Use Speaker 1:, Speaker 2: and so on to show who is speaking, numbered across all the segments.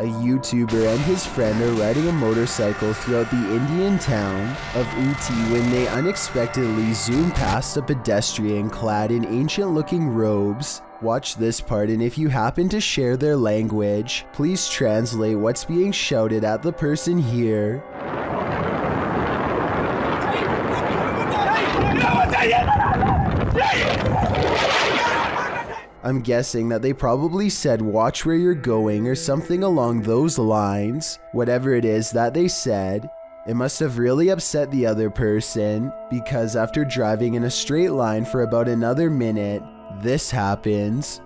Speaker 1: A YouTuber and his friend are riding a motorcycle throughout the Indian town of Uti when they unexpectedly zoom past a pedestrian clad in ancient-looking robes. Watch this part, and if you happen to share their language, please translate what's being shouted at the person here. I'm guessing that they probably said watch where you're going or something along those lines. Whatever it is that they said, it must have really upset the other person, because after driving in a straight line for about another minute, this happens.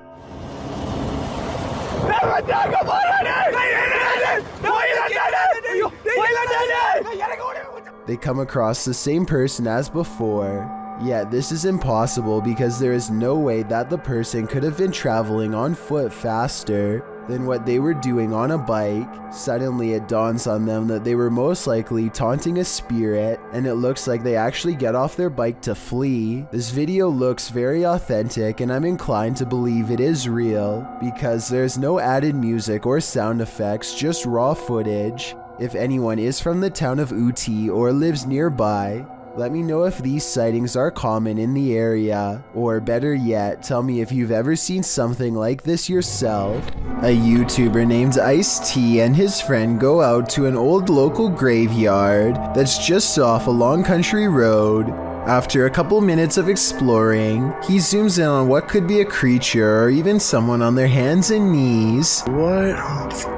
Speaker 1: They come across the same person as before. Yet this is impossible because there is no way that the person could have been traveling on foot faster than what they were doing on a bike. Suddenly it dawns on them that they were most likely taunting a spirit, and it looks like they actually get off their bike to flee. This video looks very authentic, and I'm inclined to believe it is real because there's no added music or sound effects, just raw footage. If anyone is from the town of Uti or lives nearby, let me know if these sightings are common in the area, or better yet, tell me if you've ever seen something like this yourself. A YouTuber named Ice-T and his friend go out to an old local graveyard that's just off a long country road. After a couple minutes of exploring, he zooms in on what could be a creature or even someone on their hands and knees.
Speaker 2: What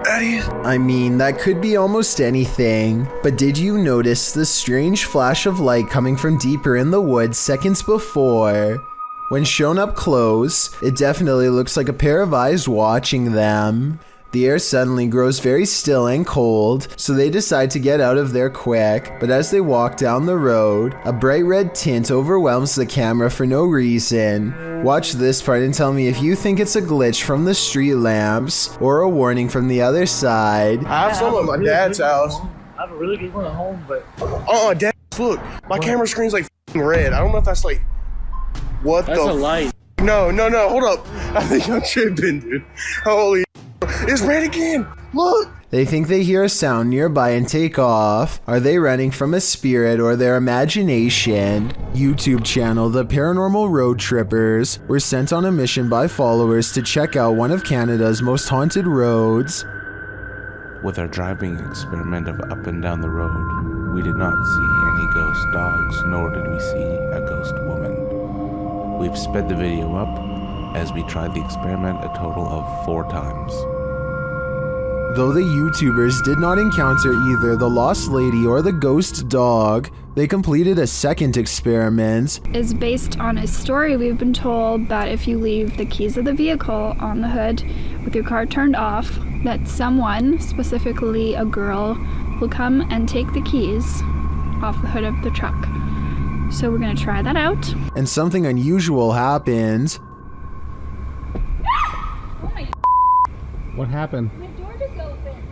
Speaker 2: that is?
Speaker 1: I mean, that could be almost anything, but did you notice the strange flash of light coming from deeper in the woods seconds before? When shown up close, it definitely looks like a pair of eyes watching them. The air suddenly grows very still and cold, so they decide to get out of there quick, but as they walk down the road, a bright red tint overwhelms the camera for no reason. Watch this part and tell me if you think it's a glitch from the street lamps, or a warning from the other side.
Speaker 2: I have some at my dad's house.
Speaker 3: I have a really good one at home, but...
Speaker 2: Dad, look, my camera screen's like red. I don't know if that's like... What
Speaker 3: that's
Speaker 2: the...
Speaker 3: That's a light.
Speaker 2: No, hold up. I think I'm tripping, dude. Holy... It's red again! Look!
Speaker 1: They think they hear a sound nearby and take off. Are they running from a spirit or their imagination? YouTube channel The Paranormal Road Trippers were sent on a mission by followers to check out one of Canada's most haunted roads.
Speaker 4: With our driving experiment of up and down the road, we did not see any ghost dogs, nor did we see a ghost woman. We've sped the video up as we tried the experiment a total of 4 times.
Speaker 1: Though the YouTubers did not encounter either the lost lady or the ghost dog, they completed a second experiment.
Speaker 5: It's based on a story we've been told that if you leave the keys of the vehicle on the hood with your car turned off, that someone, specifically a girl, will come and take the keys off the hood of the truck. So we're gonna try that out.
Speaker 1: And something unusual happened.
Speaker 6: What happened?
Speaker 5: My door just opened.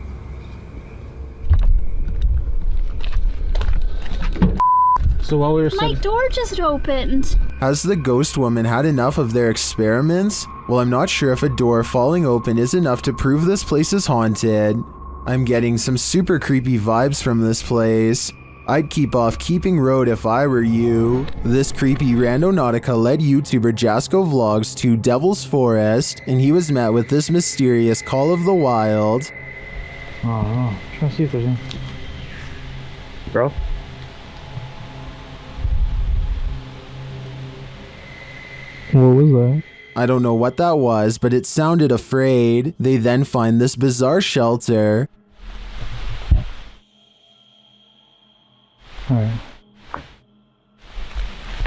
Speaker 6: So while we were
Speaker 5: My door just opened.
Speaker 1: Has the ghost woman had enough of their experiments? Well, I'm not sure if a door falling open is enough to prove this place is haunted. I'm getting some super creepy vibes from this place. I'd keep off Keeping Road if I were you. This creepy Randonautica led YouTuber Jasco Vlogs to Devil's Forest, and he was met with this mysterious call of the wild.
Speaker 3: Oh, trying to see if there's any. Bro? What was that?
Speaker 1: I don't know what that was, but it sounded afraid. They then find this bizarre shelter.
Speaker 3: Alright.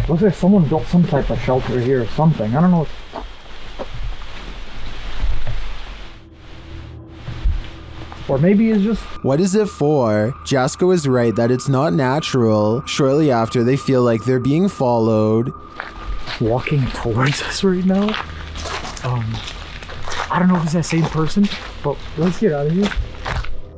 Speaker 3: Looks like someone built some type of shelter here or something. I don't know. Or maybe it's just...
Speaker 1: What is it for? Jasco is right that it's not natural. Shortly after, they feel like they're being followed.
Speaker 3: Walking towards us right now. I don't know if it's that same person, but let's get out of here.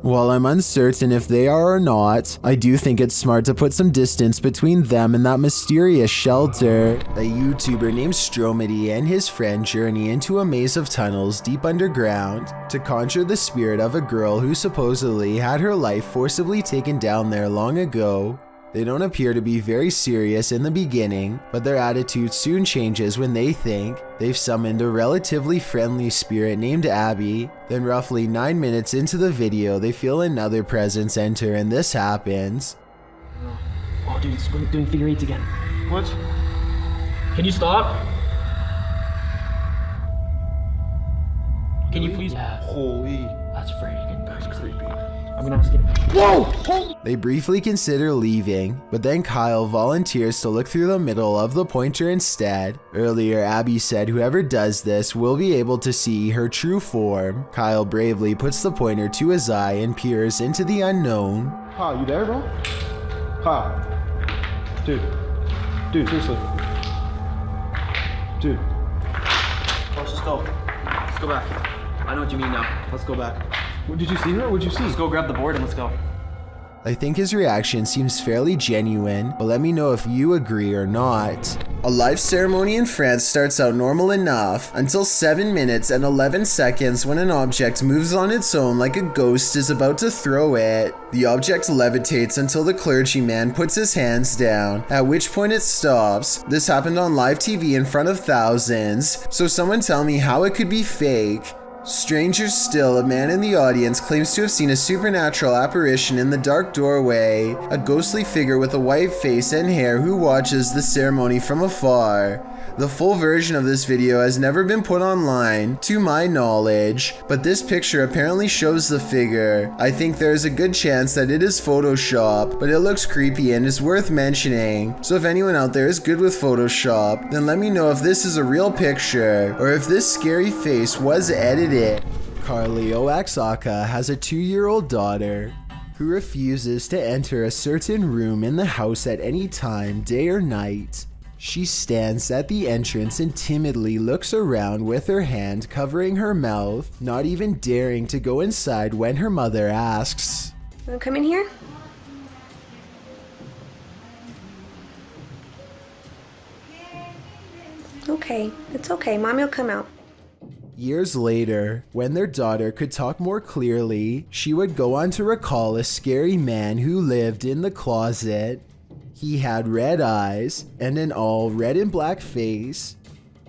Speaker 1: While I'm uncertain if they are or not, I do think it's smart to put some distance between them and that mysterious shelter. A YouTuber named Stromedy and his friend journey into a maze of tunnels deep underground to conjure the spirit of a girl who supposedly had her life forcibly taken down there long ago. They don't appear to be very serious in the beginning, but their attitude soon changes when they think they've summoned a relatively friendly spirit named Abby. Then roughly 9 minutes into the video, they feel another presence enter and this happens.
Speaker 7: Oh dude, it's doing figure eights again.
Speaker 2: What?
Speaker 7: Can you stop? Can you please?
Speaker 2: Yeah. Holy.
Speaker 7: That's freaking creepy. I'm gonna ask him. Whoa!
Speaker 1: They briefly consider leaving, but then Kyle volunteers to look through the middle of the pointer instead. Earlier, Abby said whoever does this will be able to see her true form. Kyle bravely puts the pointer to his eye and peers into the unknown.
Speaker 2: Kyle, you there, bro? Kyle. Dude, seriously. Dude.
Speaker 7: Let's just go. Let's go back. I know what you mean now. Let's go back.
Speaker 2: Did you see her? What'd you see?
Speaker 7: Let's go grab the board and let's go.
Speaker 1: I think his reaction seems fairly genuine, but let me know if you agree or not. A live ceremony in France starts out normal enough until 7 minutes and 11 seconds when an object moves on its own like a ghost is about to throw it. The object levitates until the clergyman puts his hands down, at which point it stops. This happened on live TV in front of thousands, so someone tell me how it could be fake. Stranger still, a man in the audience claims to have seen a supernatural apparition in the dark doorway, a ghostly figure with a white face and hair who watches the ceremony from afar. The full version of this video has never been put online, to my knowledge, but this picture apparently shows the figure. I think there is a good chance that it is Photoshop, but it looks creepy and is worth mentioning. So if anyone out there is good with Photoshop, then let me know if this is a real picture, or if this scary face was edited. Carly Oaxaca has a 2-year-old daughter who refuses to enter a certain room in the house at any time, day or night. She stands at the entrance and timidly looks around with her hand covering her mouth, not even daring to go inside when her mother asks,
Speaker 8: "Wanna come in here?" Okay, it's okay. Mommy will come out.
Speaker 1: Years later, when their daughter could talk more clearly, she would go on to recall a scary man who lived in the closet. He had red eyes and an all red and black face.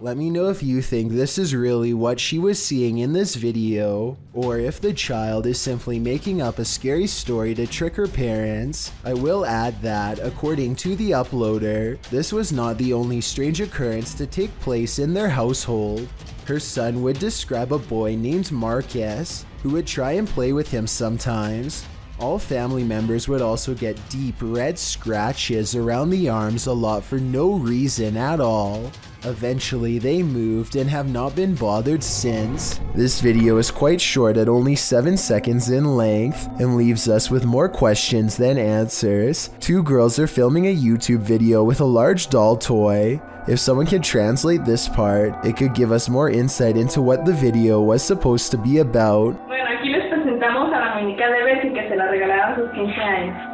Speaker 1: Let me know if you think this is really what she was seeing in this video, or if the child is simply making up a scary story to trick her parents. I will add that, according to the uploader, this was not the only strange occurrence to take place in their household. Her son would describe a boy named Marcus, who would try and play with him sometimes. All family members would also get deep red scratches around the arms a lot for no reason at all. Eventually they moved and have not been bothered since. This video is quite short at only 7 seconds in length and leaves us with more questions than answers. 2 girls are filming a YouTube video with a large doll toy. If someone could translate this part, it could give us more insight into what the video was supposed to be about.
Speaker 9: Bueno, aquí les presentamos a la muñeca de Betty que se la regalaron a sus 15 años.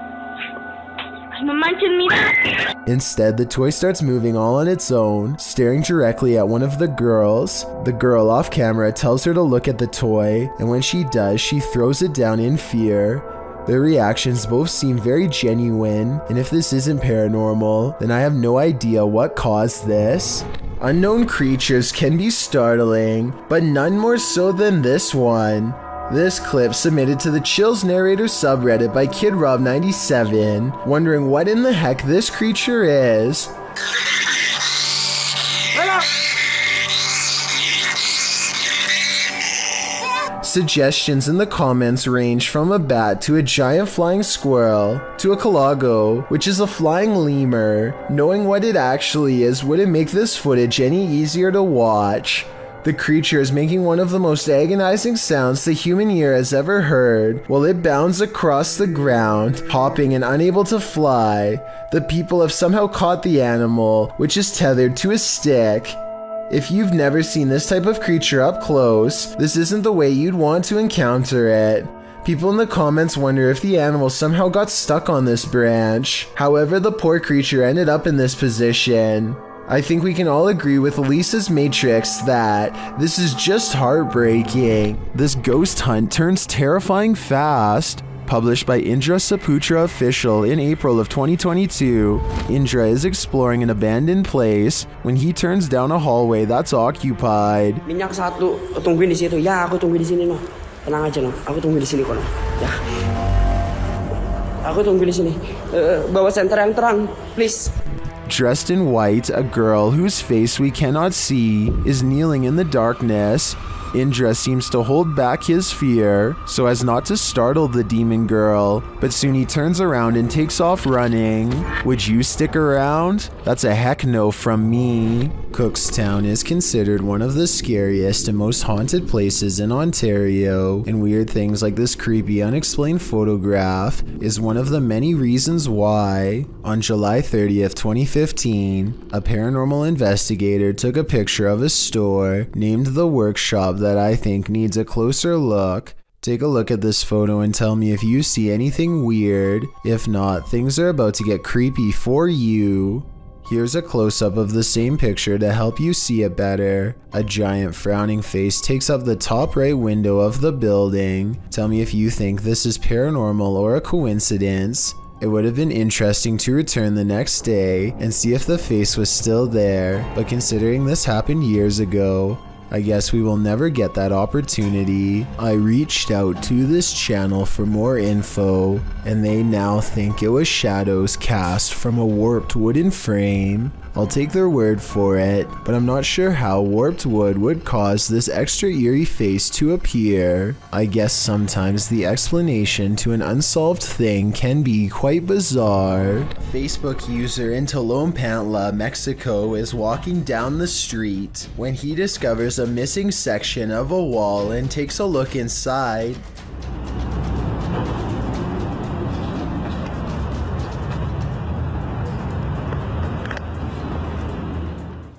Speaker 9: Ay, no manches, mira.
Speaker 1: Instead, the toy starts moving all on its own, staring directly at one of the girls. The girl off camera tells her to look at the toy, and when she does, she throws it down in fear. Their reactions both seem very genuine, and if this isn't paranormal, then I have no idea what caused this. Unknown creatures can be startling, but none more so than this one. This clip submitted to the Chills Narrator subreddit by KidRob97, wondering what in the heck this creature is. Suggestions in the comments range from a bat to a giant flying squirrel to a calago, which is a flying lemur. Knowing what it actually is wouldn't make this footage any easier to watch. The creature is making one of the most agonizing sounds the human ear has ever heard while it bounds across the ground, hopping and unable to fly. The people have somehow caught the animal, which is tethered to a stick. If you've never seen this type of creature up close, this isn't the way you'd want to encounter it. People in the comments wonder if the animal somehow got stuck on this branch. However, the poor creature ended up in this position. I think we can all agree with Lisa's Matrix that this is just heartbreaking. This ghost hunt turns terrifying fast. Published by Indra Saputra Official in April of 2022, Indra is exploring an abandoned place when he turns down a hallway that's occupied.
Speaker 10: Minyak satu, tungguin di situ. Ya, aku tunggu di sini, no. Tenang aja, no. Aku tunggu di sini, kok. Ya. Aku tunggu di sini. Bawa senter yang terang, please.
Speaker 1: Dressed in white, a girl whose face we cannot see is kneeling in the darkness. Indra seems to hold back his fear so as not to startle the demon girl, but soon he turns around and takes off running. Would you stick around? That's a heck no from me. Cookstown is considered one of the scariest and most haunted places in Ontario, and weird things like this creepy unexplained photograph is one of the many reasons why. On July 30th, 2015, a paranormal investigator took a picture of a store named The Workshop that I think needs a closer look. Take a look at this photo and tell me if you see anything weird. If not, things are about to get creepy for you. Here's a close-up of the same picture to help you see it better. A giant frowning face takes up the top right window of the building. Tell me if you think this is paranormal or a coincidence. It would have been interesting to return the next day and see if the face was still there, but considering this happened years ago, I guess we will never get that opportunity. I reached out to this channel for more info, and they now think it was shadows cast from a warped wooden frame. I'll take their word for it, but I'm not sure how warped wood would cause this extra eerie face to appear. I guess sometimes the explanation to an unsolved thing can be quite bizarre. A Facebook user in Tlalnepantla, Mexico is walking down the street when he discovers a missing section of a wall and takes a look inside.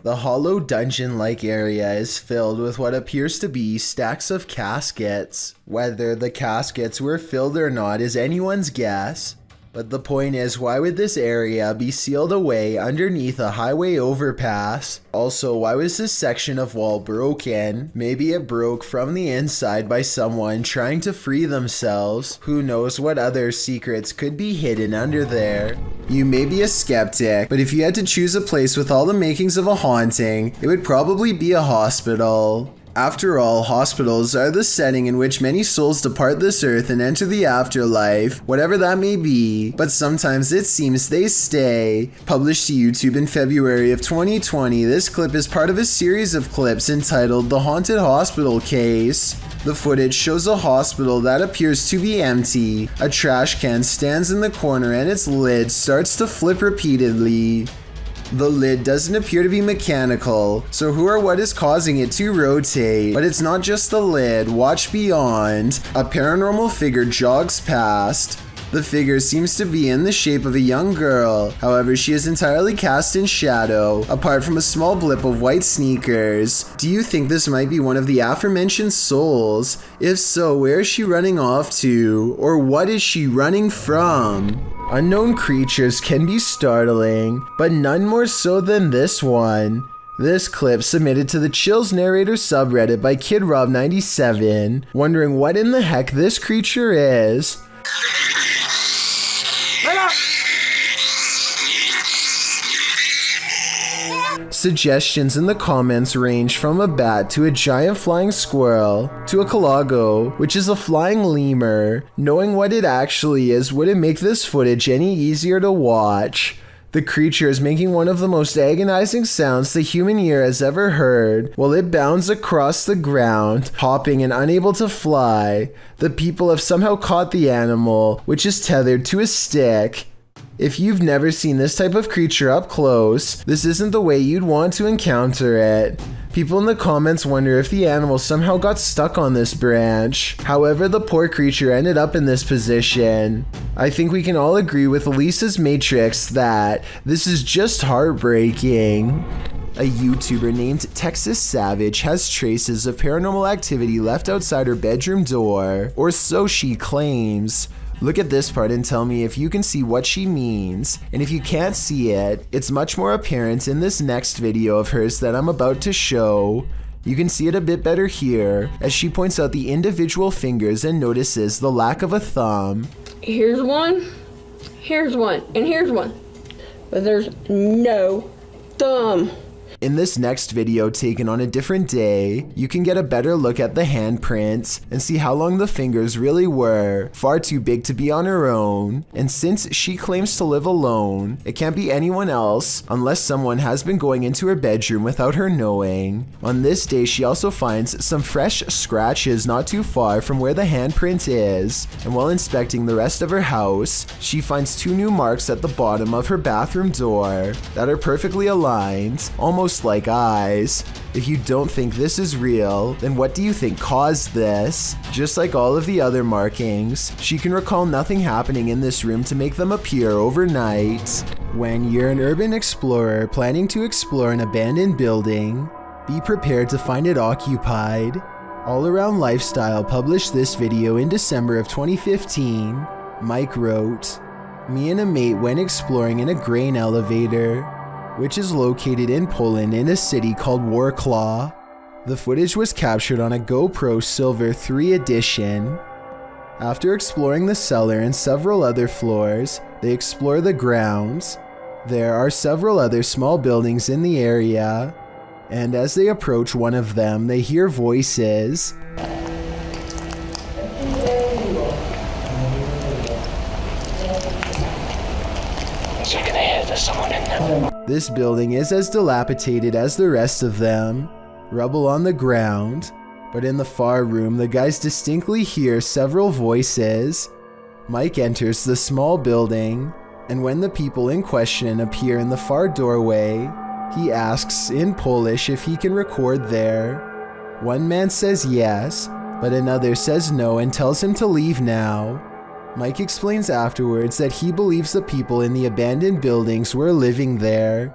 Speaker 1: The hollow dungeon-like area is filled with what appears to be stacks of caskets. Whether the caskets were filled or not is anyone's guess. But the point is, why would this area be sealed away underneath a highway overpass? Also, why was this section of wall broken? Maybe it broke from the inside by someone trying to free themselves. Who knows what other secrets could be hidden under there? You may be a skeptic, but if you had to choose a place with all the makings of a haunting, it would probably be a hospital. After all, hospitals are the setting in which many souls depart this earth and enter the afterlife, whatever that may be, but sometimes it seems they stay. Published to YouTube in February of 2020, this clip is part of a series of clips entitled The Haunted Hospital Case. The footage shows a hospital that appears to be empty. A trash can stands in the corner and its lid starts to flip repeatedly. The lid doesn't appear to be mechanical, so who or what is causing it to rotate? But it's not just the lid. Watch beyond. A paranormal figure jogs past. The figure seems to be in the shape of a young girl, however she is entirely cast in shadow, apart from a small blip of white sneakers. Do you think this might be one of the aforementioned souls? If so, where is she running off to? Or what is she running from? Unknown creatures can be startling, but none more so than this one. This clip submitted to the Chills Narrator subreddit by KidRob97, wondering what in the heck this creature is. Suggestions in the comments range from a bat to a giant flying squirrel to a calago, which is a flying lemur. Knowing what it actually is wouldn't make this footage any easier to watch. The creature is making one of the most agonizing sounds the human ear has ever heard while it bounds across the ground, hopping and unable to fly. The people have somehow caught the animal, which is tethered to a stick. If you've never seen this type of creature up close, this isn't the way you'd want to encounter it. People in the comments wonder if the animal somehow got stuck on this branch. However, the poor creature ended up in this position. I think we can all agree with Lisa's Matrix that this is just heartbreaking. A YouTuber named Texas Savage has traces of paranormal activity left outside her bedroom door, or so she claims. Look at this part and tell me if you can see what she means. And if you can't see it, it's much more apparent in this next video of hers that I'm about to show. You can see it a bit better here, as she points out the individual fingers and notices the lack of a thumb.
Speaker 11: Here's one, and here's one. But there's no thumb.
Speaker 1: In this next video taken on a different day, you can get a better look at the handprints and see how long the fingers really were, far too big to be on her own. And since she claims to live alone, it can't be anyone else unless someone has been going into her bedroom without her knowing. On this day, she also finds some fresh scratches not too far from where the handprint is, and while inspecting the rest of her house, she finds 2 new marks at the bottom of her bathroom door that are perfectly aligned, almost like eyes. If you don't think this is real, then what do you think caused this? Just like all of the other markings, she can recall nothing happening in this room to make them appear overnight. When you're an urban explorer planning to explore an abandoned building, be prepared to find it occupied. All Around Lifestyle published this video in December of 2015. Mike wrote, "Me and a mate went exploring in a grain elevator, which is located in Poland in a city called Warklaw. The footage was captured on a GoPro Silver 3 edition. After exploring the cellar and several other floors, they explore the grounds. There are several other small buildings in the area, and as they approach one of them, they hear voices. This building is as dilapidated as the rest of them, rubble on the ground, but in the far room the guys distinctly hear several voices. Mike enters the small building, and when the people in question appear in the far doorway, he asks in Polish if he can record there. One man says yes, but another says no and tells him to leave now. Mike explains afterwards that he believes the people in the abandoned buildings were living there.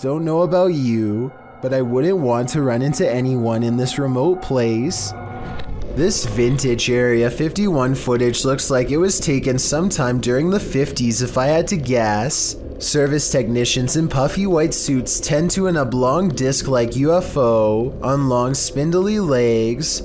Speaker 1: Don't know about you, but I wouldn't want to run into anyone in this remote place." This vintage Area 51 footage looks like it was taken sometime during the 50s if I had to guess. Service technicians in puffy white suits tend to an oblong disc-like UFO on long spindly legs.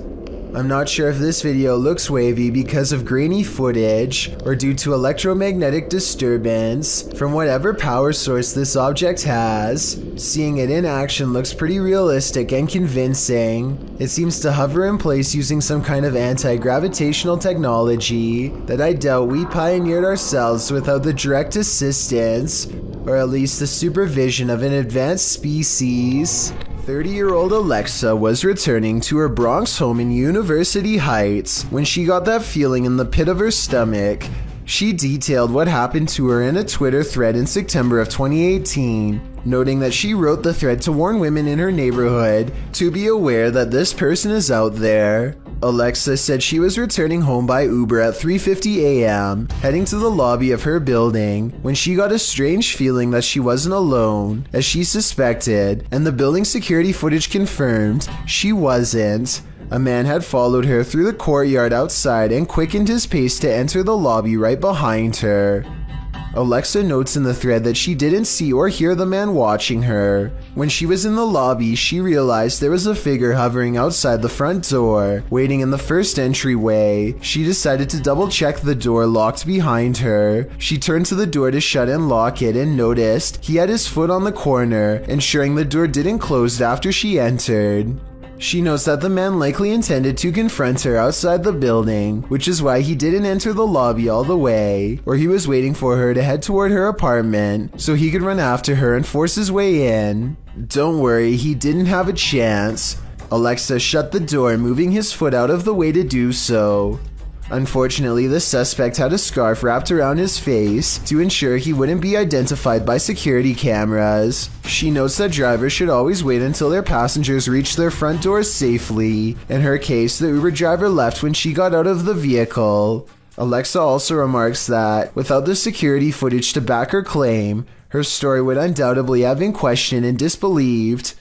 Speaker 1: I'm not sure if this video looks wavy because of grainy footage or due to electromagnetic disturbance from whatever power source this object has. Seeing it in action looks pretty realistic and convincing. It seems to hover in place using some kind of anti-gravitational technology that I doubt we pioneered ourselves without the direct assistance, or at least the supervision of an advanced species. 30-year-old Alexa was returning to her Bronx home in University Heights when she got that feeling in the pit of her stomach. She detailed what happened to her in a Twitter thread in September of 2018, noting that she wrote the thread to warn women in her neighborhood to be aware that this person is out there. Alexa said she was returning home by Uber at 3:50 a.m., heading to the lobby of her building, when she got a strange feeling that she wasn't alone, as she suspected, and the building security footage confirmed she wasn't. A man had followed her through the courtyard outside and quickened his pace to enter the lobby right behind her. Alexa notes in the thread that she didn't see or hear the man watching her. When she was in the lobby, she realized there was a figure hovering outside the front door, waiting in the first entryway. She decided to double check the door locked behind her. She turned to the door to shut and lock it and noticed he had his foot on the corner, ensuring the door didn't close after she entered. She knows that the man likely intended to confront her outside the building, which is why he didn't enter the lobby all the way, or he was waiting for her to head toward her apartment so he could run after her and force his way in. Don't worry, he didn't have a chance. Alexa shut the door, moving his foot out of the way to do so. Unfortunately, the suspect had a scarf wrapped around his face to ensure he wouldn't be identified by security cameras. She notes that drivers should always wait until their passengers reach their front doors safely. In her case, the Uber driver left when she got out of the vehicle. Alexa also remarks that, without the security footage to back her claim, her story would undoubtedly have been questioned and disbelieved.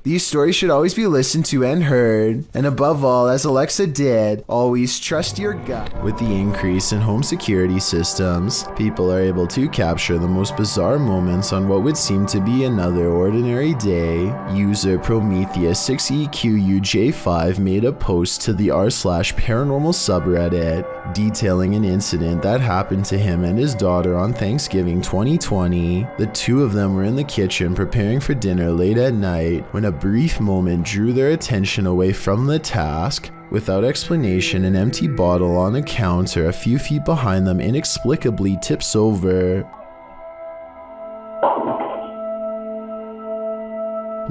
Speaker 1: These stories should always be listened to and heard, and above all, as Alexa did, always trust your gut. With the increase in home security systems, people are able to capture the most bizarre moments on what would seem to be another ordinary day. User Prometheus6EQUJ5 made a post to the r/paranormal subreddit detailing an incident that happened to him and his daughter on Thanksgiving 2020. The two of them were in the kitchen preparing for dinner late at night when a brief moment drew their attention away from the task. Without explanation, an empty bottle on a counter a few feet behind them inexplicably tips over.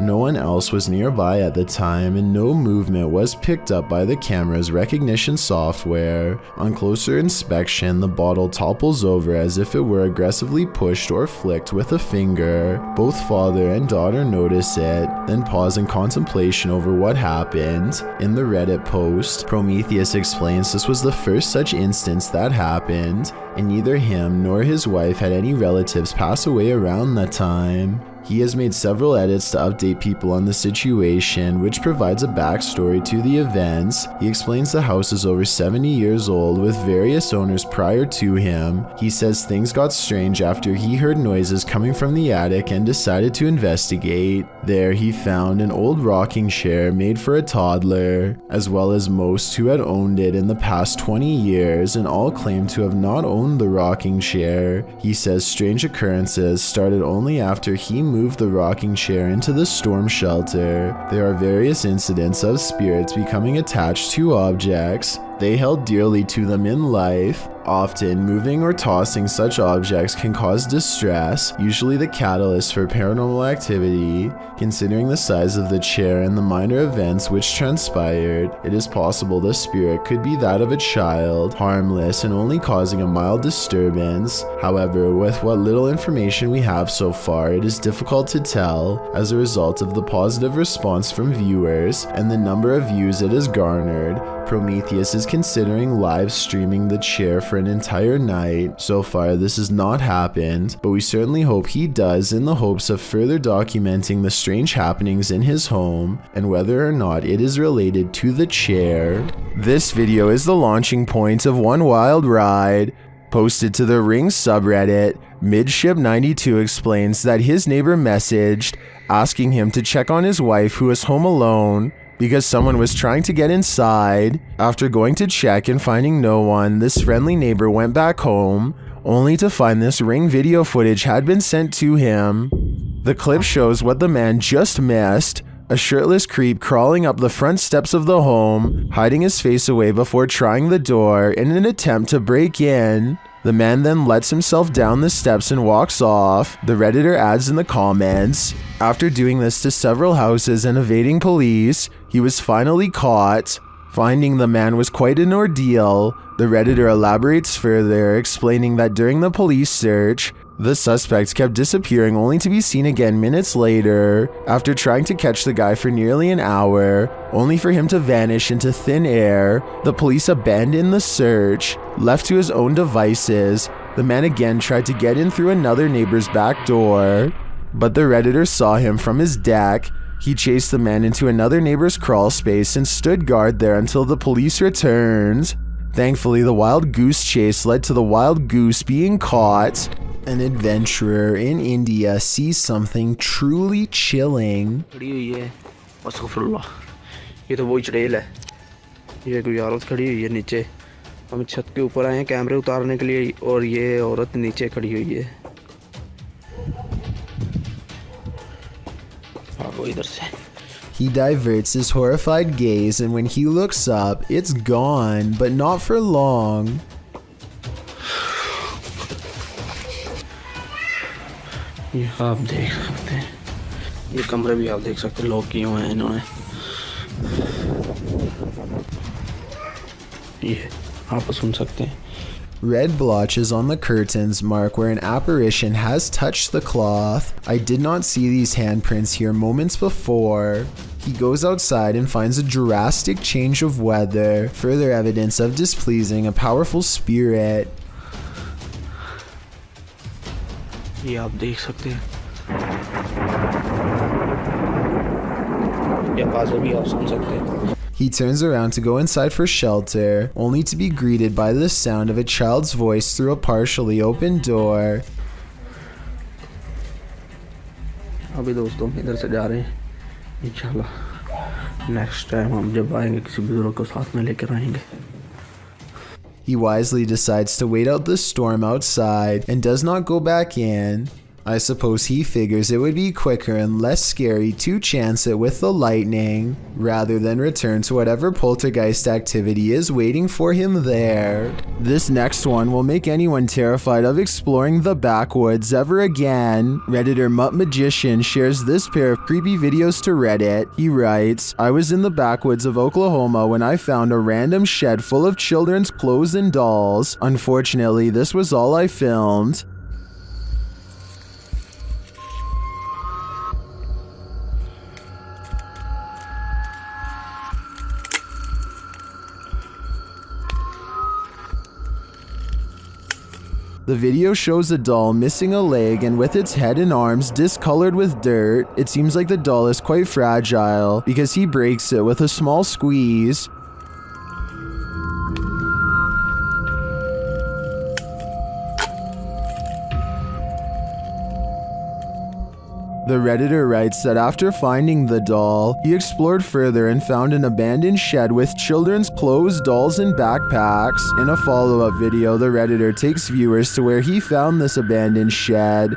Speaker 1: No one else was nearby at the time, and no movement was picked up by the camera's recognition software. On closer inspection, the bottle topples over as if it were aggressively pushed or flicked with a finger. Both father and daughter notice it, then pause in contemplation over what happened. In the Reddit post, Prometheus explains this was the first such instance that happened, and neither him nor his wife had any relatives pass away around that time. He has made several edits to update people on the situation, which provides a backstory to the events. He explains the house is over 70 years old with various owners prior to him. He says things got strange after he heard noises coming from the attic and decided to investigate. There he found an old rocking chair made for a toddler, as well as most who had owned it in the past 20 years, and all claimed to have not owned the rocking chair. He says strange occurrences started only after he moved the rocking chair into the storm shelter. There are various incidents of spirits becoming attached to objects they held dearly to them in life. Often, moving or tossing such objects can cause distress, usually the catalyst for paranormal activity. Considering the size of the chair and the minor events which transpired, it is possible the spirit could be that of a child, harmless and only causing a mild disturbance. However, with what little information we have so far, it is difficult to tell. As a result of the positive response from viewers and the number of views it has garnered, Prometheus is considering live streaming the chair for an entire night. So far, this has not happened, but we certainly hope he does in the hopes of further documenting the strange happenings in his home and whether or not it is related to the chair. This video is the launching point of one wild ride. Posted to the Ring subreddit, Midship92 explains that his neighbor messaged asking him to check on his wife who was home alone because someone was trying to get inside. After going to check and finding no one, this friendly neighbor went back home, only to find this Ring video footage had been sent to him. The clip shows what the man just missed, a shirtless creep crawling up the front steps of the home, hiding his face away before trying the door in an attempt to break in. The man then lets himself down the steps and walks off. The Redditor adds in the comments, after doing this to several houses and evading police, he was finally caught. Finding the man was quite an ordeal. The Redditor elaborates further, explaining that during the police search, the suspect kept disappearing only to be seen again minutes later, after trying to catch the guy for nearly an hour, only for him to vanish into thin air. The police abandoned the search. Left to his own devices, the man again tried to get in through another neighbor's back door, but the Redditor saw him from his deck. He chased the man into another neighbor's crawl space and stood guard there until the police returned. Thankfully, the wild goose chase led to the wild goose being caught. An adventurer in India sees something truly chilling.
Speaker 10: ये तो वही चुड़ैल है। ये कोई औरत खड़ी हुई है नीचे। हम छत के ऊपर आए हैं कैमरे उतारने के लिए और ये औरत नीचे खड़ी हुई है। भागो इधर से।
Speaker 1: He diverts his horrified gaze, and when he looks up, it's gone, but not for long.
Speaker 10: ये आप देख सकते हैं, ये कमरे भी आप देख सकते हैं लॉक किए हुए हैं इन्होंने। ये आप सुन सकते हैं।
Speaker 1: Red blotches on the curtains mark where an apparition has touched the cloth. I did not see these handprints here moments before. He goes outside and finds a drastic change of weather, further evidence of displeasing a powerful spirit.
Speaker 10: ये आप देख सकते हैं, ये आवाज़ें भी आप सुन सकते हैं।
Speaker 1: He turns around to go inside for shelter, only to be greeted by the sound of a child's voice through a partially open door.
Speaker 10: अभी दोस्तों इधर से जा रहे हैं, इंशाल्लाह नेक्स्ट टाइम हम जब आएंगे किसी बुजुर्ग को साथ में लेकर आएंगे।
Speaker 1: He wisely decides to wait out the storm outside and does not go back in. I suppose he figures it would be quicker and less scary to chance it with the lightning, rather than return to whatever poltergeist activity is waiting for him there. This next one will make anyone terrified of exploring the backwoods ever again. Redditor Mutt Magician shares this pair of creepy videos to Reddit. He writes, I was in the backwoods of Oklahoma when I found a random shed full of children's clothes and dolls. Unfortunately, this was all I filmed. The video shows a doll missing a leg and with its head and arms discolored with dirt. It seems like the doll is quite fragile because he breaks it with a small squeeze. The Redditor writes that after finding the doll, he explored further and found an abandoned shed with children's clothes, dolls, and backpacks. In a follow-up video, the Redditor takes viewers to where he found this abandoned shed.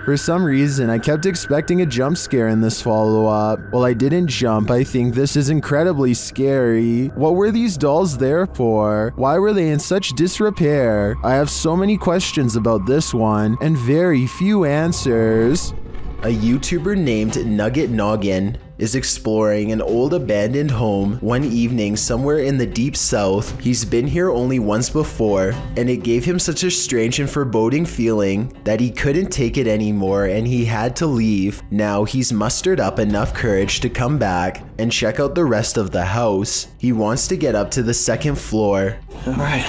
Speaker 1: For some reason, I kept expecting a jump scare in this follow-up. While I didn't jump, I think this is incredibly scary. What were these dolls there for? Why were they in such disrepair? I have so many questions about this one, and very few answers. A YouTuber named Nugget Noggin is exploring an old abandoned home one evening somewhere in the deep south. He's been here only once before, and it gave him such a strange and foreboding feeling that he couldn't take it anymore and he had to leave. Now he's mustered up enough courage to come back and check out the rest of the house. He wants to get up to the second floor.
Speaker 7: Alright,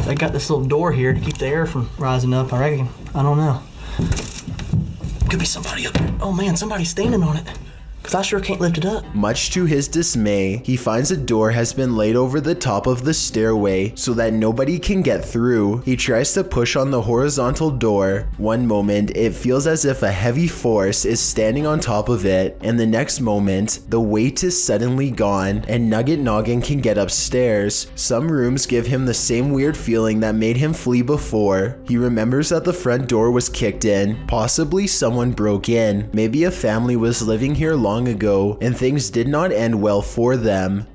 Speaker 7: I got this little door here to keep the air from rising up, I reckon. I don't know. Could be somebody up there. Oh man, somebody's standing on it. Cause I sure can't lift it up.
Speaker 1: Much to his dismay, he finds a door has been laid over the top of the stairway so that nobody can get through. He tries to push on the horizontal door. One moment, it feels as if a heavy force is standing on top of it, and the next moment, the weight is suddenly gone, and Nugget Noggin can get upstairs. Some rooms give him the same weird feeling that made him flee before. He remembers that the front door was kicked in. Possibly someone broke in. Maybe a family was living here long ago and things did not end well for them.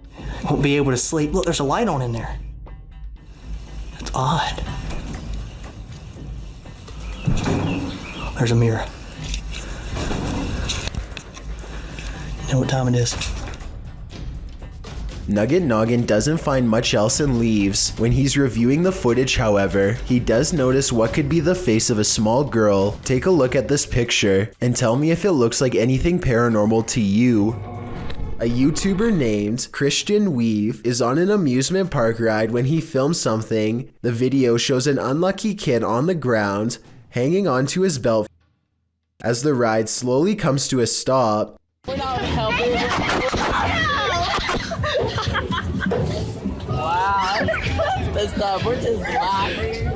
Speaker 7: Won't be able to sleep. Look, there's a light on in there. That's odd. There's a mirror. You know what time it is?
Speaker 1: Nugget Noggin doesn't find much else and leaves. When he's reviewing the footage, however, he does notice what could be the face of a small girl. Take a look at this picture and tell me if it looks like anything paranormal to you. A YouTuber named Christian Weave is on an amusement park ride when he films something. The video shows an unlucky kid on the ground, hanging onto his belt. As the ride slowly comes to a stop,
Speaker 12: We're not helping. Wow, that's messed up. We're just laughing.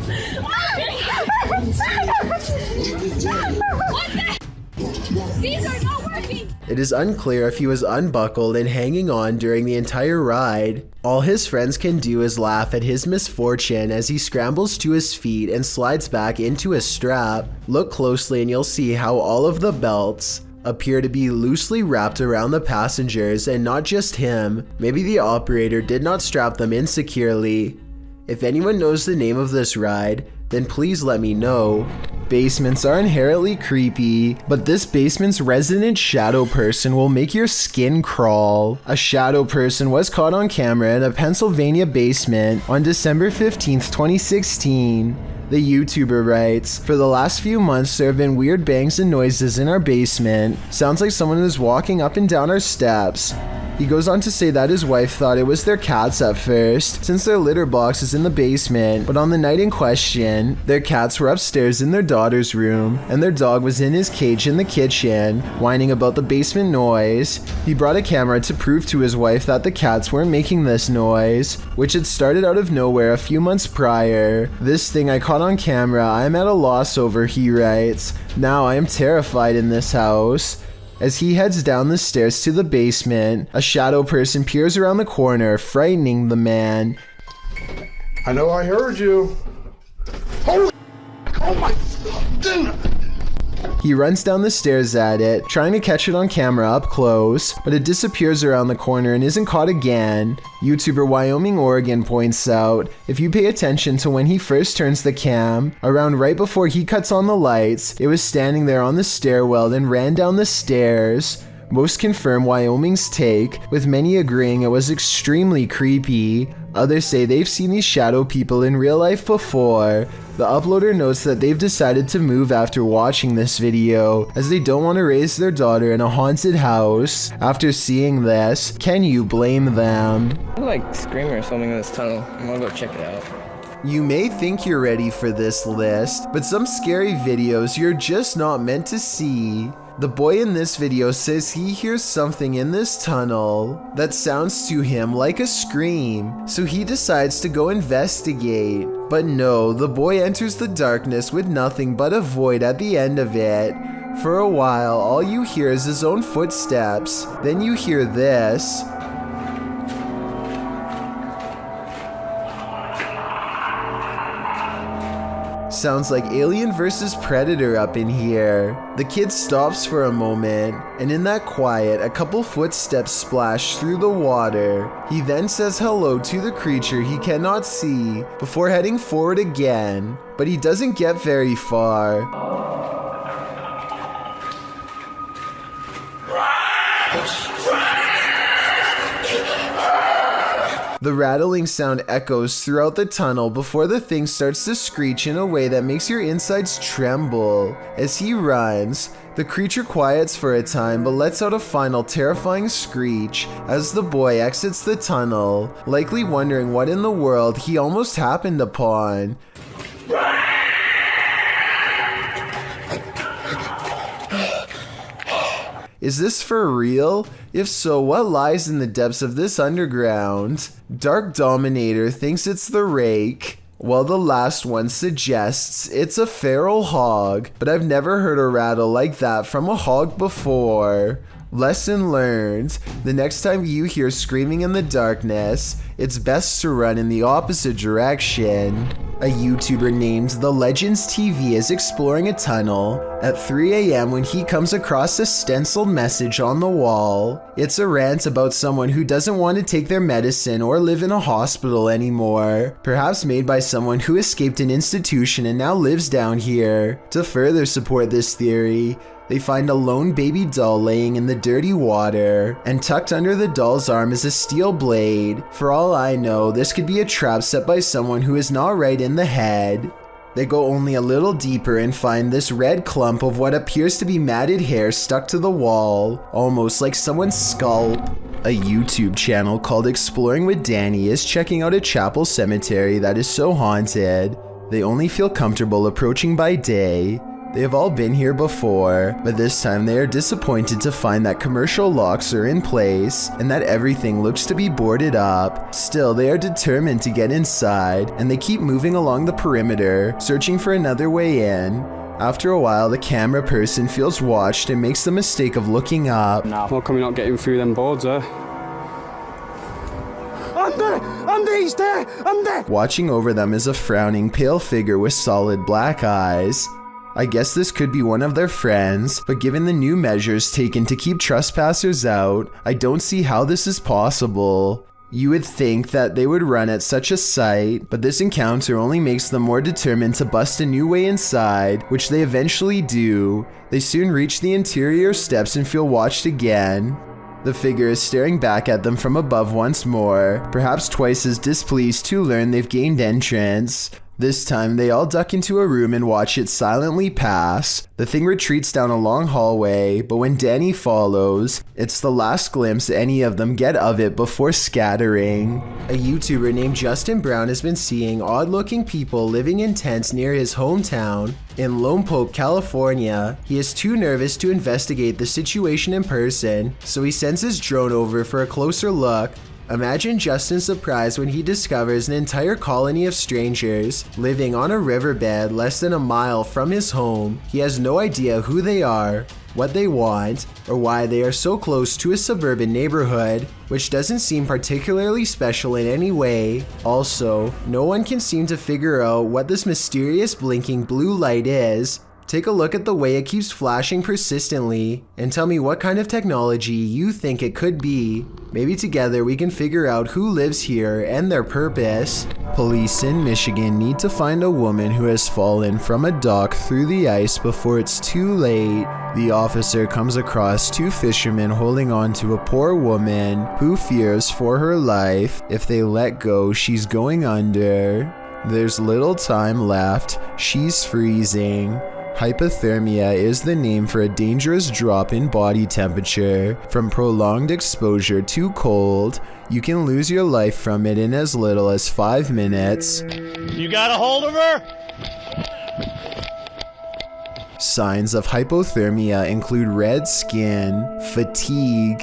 Speaker 12: These are not working.
Speaker 1: it is unclear if he was unbuckled and hanging on during the entire ride. All his friends can do is laugh at his misfortune as he scrambles to his feet and slides back into his strap. Look closely and you'll see how all of the belts appear to be loosely wrapped around the passengers and not just him. Maybe the operator did not strap them in securely. If anyone knows the name of this ride, then please let me know. Basements are inherently creepy, but this basement's resident shadow person will make your skin crawl. A shadow person was caught on camera in a Pennsylvania basement on December 15th, 2016. The YouTuber writes, "For the last few months, there have been weird bangs and noises in our basement. Sounds like someone is walking up and down our steps." He goes on to say that his wife thought it was their cats at first, since their litter box is in the basement, but on the night in question, their cats were upstairs in their daughter's room, and their dog was in his cage in the kitchen, whining about the basement noise. He brought a camera to prove to his wife that the cats weren't making this noise, which had started out of nowhere a few months prior. "This thing I caught on camera, I am at a loss over," he writes. "Now I am terrified in this house." As he heads down the stairs to the basement, a shadow person peers around the corner, frightening the man.
Speaker 2: I know I heard you. Holy, oh my goodness.
Speaker 1: He runs down the stairs at it, trying to catch it on camera up close, but it disappears around the corner and isn't caught again. YouTuber Wyoming Oregon points out, if you pay attention to when he first turns the cam, around right before he cuts on the lights, it was standing there on the stairwell and ran down the stairs. Most confirm Wyoming's take, with many agreeing it was extremely creepy. Others say they've seen these shadow people in real life before. The uploader notes that they've decided to move after watching this video, as they don't want to raise their daughter in a haunted house. After seeing this, can you blame them?
Speaker 13: I like screaming or something in this tunnel. I'm gonna go check it out.
Speaker 1: You may think you're ready for this list, but some scary videos you're just not meant to see. The boy in this video says he hears something in this tunnel that sounds to him like a scream, so he decides to go investigate. But no, the boy enters the darkness with nothing but a void at the end of it. For a while, all you hear is his own footsteps. Then you hear this. Sounds like Alien vs. Predator up in here. The kid stops for a moment, and in that quiet, a couple footsteps splash through the water. He then says hello to the creature he cannot see before heading forward again, but he doesn't get very far. The rattling sound echoes throughout the tunnel before the thing starts to screech in a way that makes your insides tremble. As he runs, the creature quiets for a time but lets out a final terrifying screech as the boy exits the tunnel, likely wondering what in the world he almost happened upon. Is this for real? If so, what lies in the depths of this underground? Dark Dominator thinks it's the rake, while the last one suggests it's a feral hog, but I've never heard a rattle like that from a hog before. Lesson learned, the next time you hear screaming in the darkness, it's best to run in the opposite direction. A YouTuber named The Legends TV is exploring a tunnel at 3 a.m. when he comes across a stenciled message on the wall. It's a rant about someone who doesn't want to take their medicine or live in a hospital anymore, perhaps made by someone who escaped an institution and now lives down here. To further support this theory, they find a lone baby doll laying in the dirty water, and tucked under the doll's arm is a steel blade. For all I know, this could be a trap set by someone who is not right in the head. They go only a little deeper and find this red clump of what appears to be matted hair stuck to the wall, almost like someone's scalp. A YouTube channel called Exploring with Danny is checking out a chapel cemetery that is so haunted, they only feel comfortable approaching by day. They have all been here before, but this time they are disappointed to find that commercial locks are in place and that everything looks to be boarded up. Still, they are determined to get inside, and they keep moving along the perimeter, searching for another way in. After a while, the camera person feels watched and makes the mistake of looking up.
Speaker 14: How come you're not getting through them boards, eh?
Speaker 2: He's there!
Speaker 1: Watching over them is a frowning, pale figure with solid black eyes. I guess this could be one of their friends, but given the new measures taken to keep trespassers out, I don't see how this is possible. You would think that they would run at such a sight, but this encounter only makes them more determined to bust a new way inside, which they eventually do. They soon reach the interior steps and feel watched again. The figure is staring back at them from above once more, perhaps twice as displeased to learn they've gained entrance. This time, they all duck into a room and watch it silently pass. The thing retreats down a long hallway, but when Danny follows, it's the last glimpse any of them get of it before scattering. A YouTuber named Justin Brown has been seeing odd-looking people living in tents near his hometown. In Lompoc, California. He is too nervous to investigate the situation in person, so he sends his drone over for a closer look. Imagine Justin's surprise when he discovers an entire colony of strangers living on a riverbed less than a mile from his home. He has no idea who they are, what they want, or why they are so close to a suburban neighborhood, which doesn't seem particularly special in any way. Also, no one can seem to figure out what this mysterious blinking blue light is. Take a look at the way it keeps flashing persistently, and tell me what kind of technology you think it could be. Maybe together we can figure out who lives here and their purpose. Police in Michigan need to find a woman who has fallen from a dock through the ice before it's too late. The officer comes across two fishermen holding on to a poor woman who fears for her life. If they let go, she's going under. There's little time left. She's freezing. Hypothermia is the name for a dangerous drop in body temperature. From prolonged exposure to cold, you can lose your life from it in as little as 5 minutes.
Speaker 15: You got a hold of her?
Speaker 1: Signs of hypothermia include red skin, fatigue,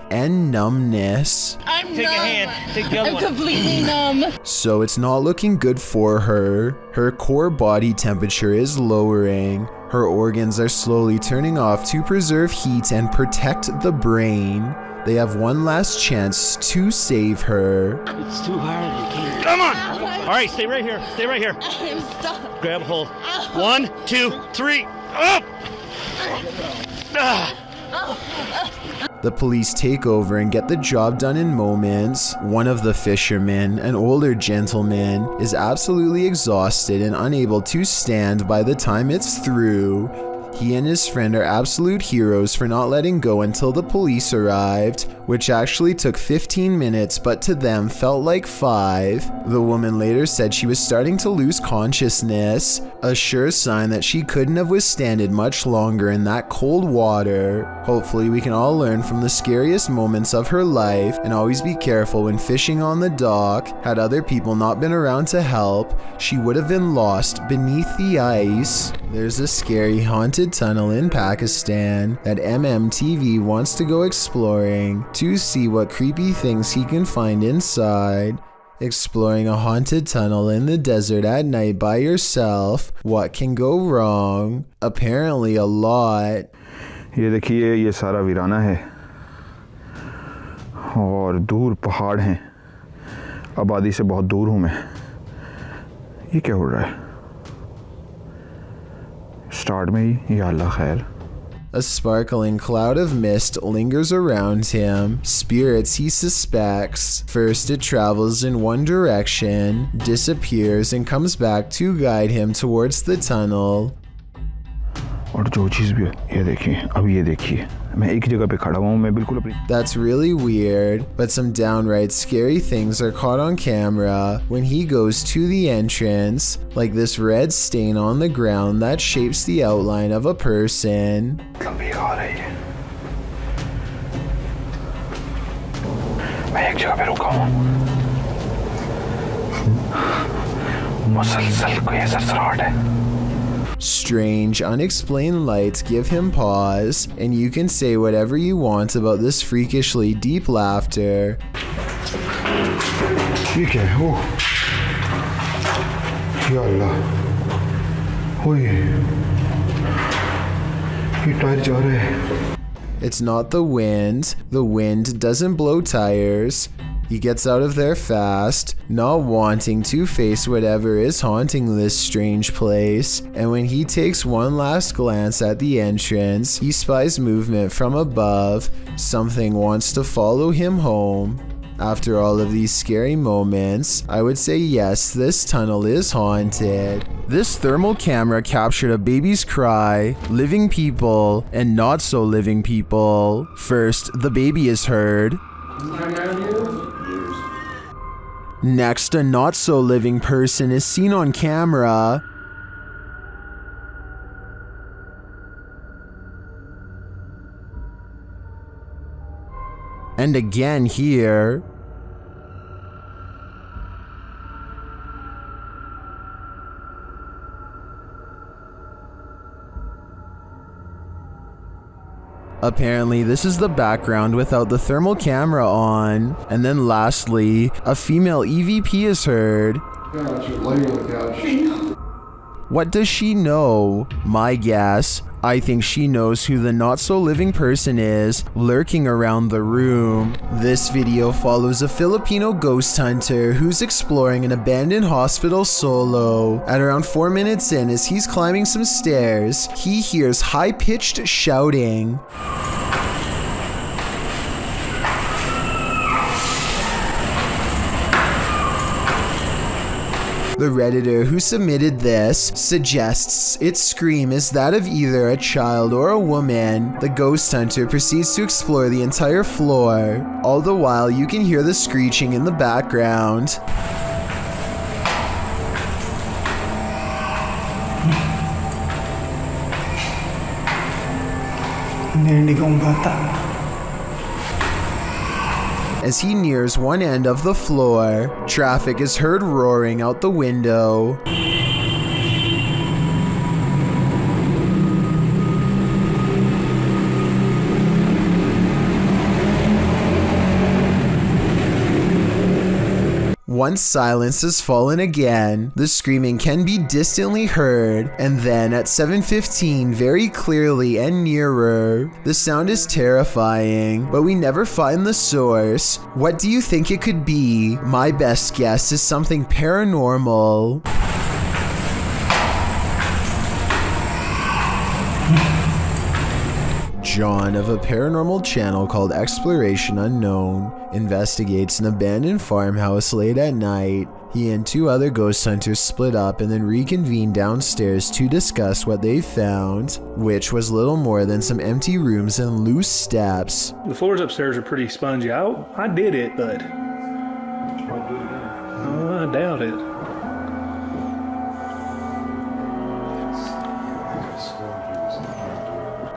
Speaker 1: and numbness.
Speaker 15: I'm Take numb. A hand. Take the other
Speaker 12: I'm
Speaker 15: one.
Speaker 12: completely numb.
Speaker 1: So it's not looking good for her. Her core body temperature is lowering. Her organs are slowly turning off to preserve heat and protect the brain. They have one last chance to save her.
Speaker 15: It's too hard. Come on. All right, stay right here. Stay right here.
Speaker 12: I'm stuck.
Speaker 15: Grab hold. 1, 2, 3. Up.
Speaker 1: The police take over and get the job done in moments. One of the fishermen, an older gentleman, is absolutely exhausted and unable to stand by the time it's through. He and his friend are absolute heroes for not letting go until the police arrived, which actually took 15 minutes but to them felt like 5. The woman later said she was starting to lose consciousness, a sure sign that she couldn't have withstanded much longer in that cold water. Hopefully we can all learn from the scariest moments of her life and always be careful when fishing on the dock. Had other people not been around to help, she would have been lost beneath the ice. There's a scary haunted tunnel in Pakistan that MMTV wants to go exploring to see what creepy things he can find inside. Exploring a haunted tunnel in the desert at night by yourself, what can go wrong? Apparently a lot.
Speaker 16: ये देखिए ये सारा वीराना है और दूर पहाड़ हैं आबादी से बहुत दूर हूँ मैं ये क्या हो रहा है स्टार्ट में ही या अल्लाह खैर
Speaker 1: A sparkling cloud of mist lingers around him, spirits he suspects. First it travels in one direction, disappears and comes back to guide him towards the tunnel.
Speaker 16: और जो चीज़ भी ये देखिए अब ये देखिए मैं एक जगह पे खड़ा हुआ हूँ मैं बिल्कुल अपनी
Speaker 1: That's really weird, but some downright scary things are caught on camera when he goes to the entrance, like this red stain on the ground that shapes the outline of a person.
Speaker 16: मैं एक जगह पे रुका हूँ मुसलसल कोई सरसराहट है
Speaker 1: Strange, unexplained lights give him pause, and you can say whatever you want about this freakishly deep laughter.
Speaker 16: ठीक है ओ या अल्लाह ओए ये टायर जा रहे हैं
Speaker 1: It's not the wind doesn't blow tires. He gets out of there fast, not wanting to face whatever is haunting this strange place, and when he takes one last glance at the entrance, he spies movement from above. Something wants to follow him home. After all of these scary moments, I would say yes, this tunnel is haunted. This thermal camera captured a baby's cry, living people, and not so living people. First, the baby is heard. Next, a not-so-living person is seen on camera. And again here. Apparently, this is the background without the thermal camera on. And then lastly, a female EVP is heard. What does she know? My guess, I think she knows who the not-so-living person is lurking around the room. This video follows a Filipino ghost hunter who's exploring an abandoned hospital solo. At around 4 minutes in, as he's climbing some stairs, he hears high-pitched shouting. The Redditor who submitted this suggests its scream is that of either a child or a woman. The ghost hunter proceeds to explore the entire floor. All the while, you can hear the screeching in the background. As he nears one end of the floor, traffic is heard roaring out the window. Once silence has fallen again, the screaming can be distantly heard, and then at 7:15 very clearly and nearer. The sound is terrifying, but we never find the source. What do you think it could be? My best guess is something paranormal. John of a paranormal channel called Exploration Unknown investigates an abandoned farmhouse late at night. He and two other ghost hunters split up and then reconvened downstairs to discuss what they found, which was little more than some empty rooms and loose steps.
Speaker 17: The floors upstairs are pretty spongy. I did it, but I doubt it.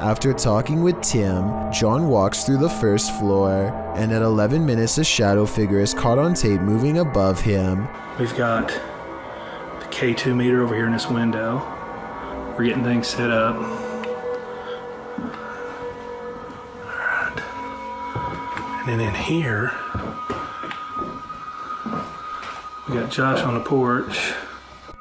Speaker 1: After talking with Tim, John walks through the first floor, and at 11 minutes a shadow figure is caught on tape moving above him.
Speaker 17: We've got the K2 meter over here in this window. We're getting things set up. Alright. And then in here, we got Josh on the porch.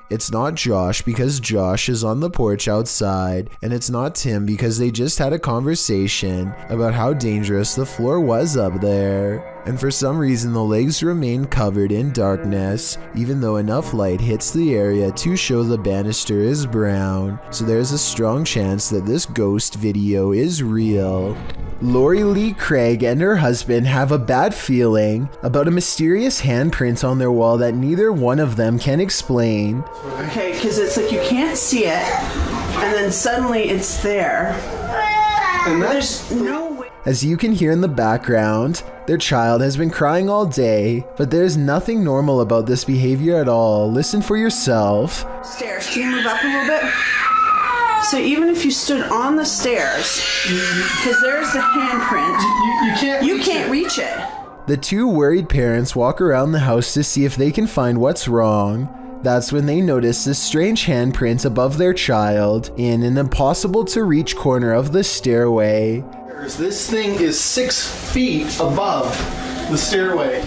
Speaker 1: It's not Josh because Josh is on the porch outside, and it's not Tim because they just had a conversation about how dangerous the floor was up there. And for some reason the legs remain covered in darkness, even though enough light hits the area to show the banister is brown, so there's a strong chance that this ghost video is real. Lori Lee Craig and her husband have a bad feeling about a mysterious handprint on their wall that neither one of them can explain.
Speaker 18: Okay, because it's like you can't see it, and then suddenly it's there. And there's no way.
Speaker 1: As you can hear in the background, their child has been crying all day, but there's nothing normal about this behavior at all. Listen for yourself.
Speaker 18: Stairs, can you move up a little bit? So even if you stood on the stairs, because there's the handprint, you can't reach it.
Speaker 1: The two worried parents walk around the house to see if they can find what's wrong. That's when they notice this strange handprint above their child in an impossible to reach corner of the stairway.
Speaker 19: This thing is 6 feet above the stairway.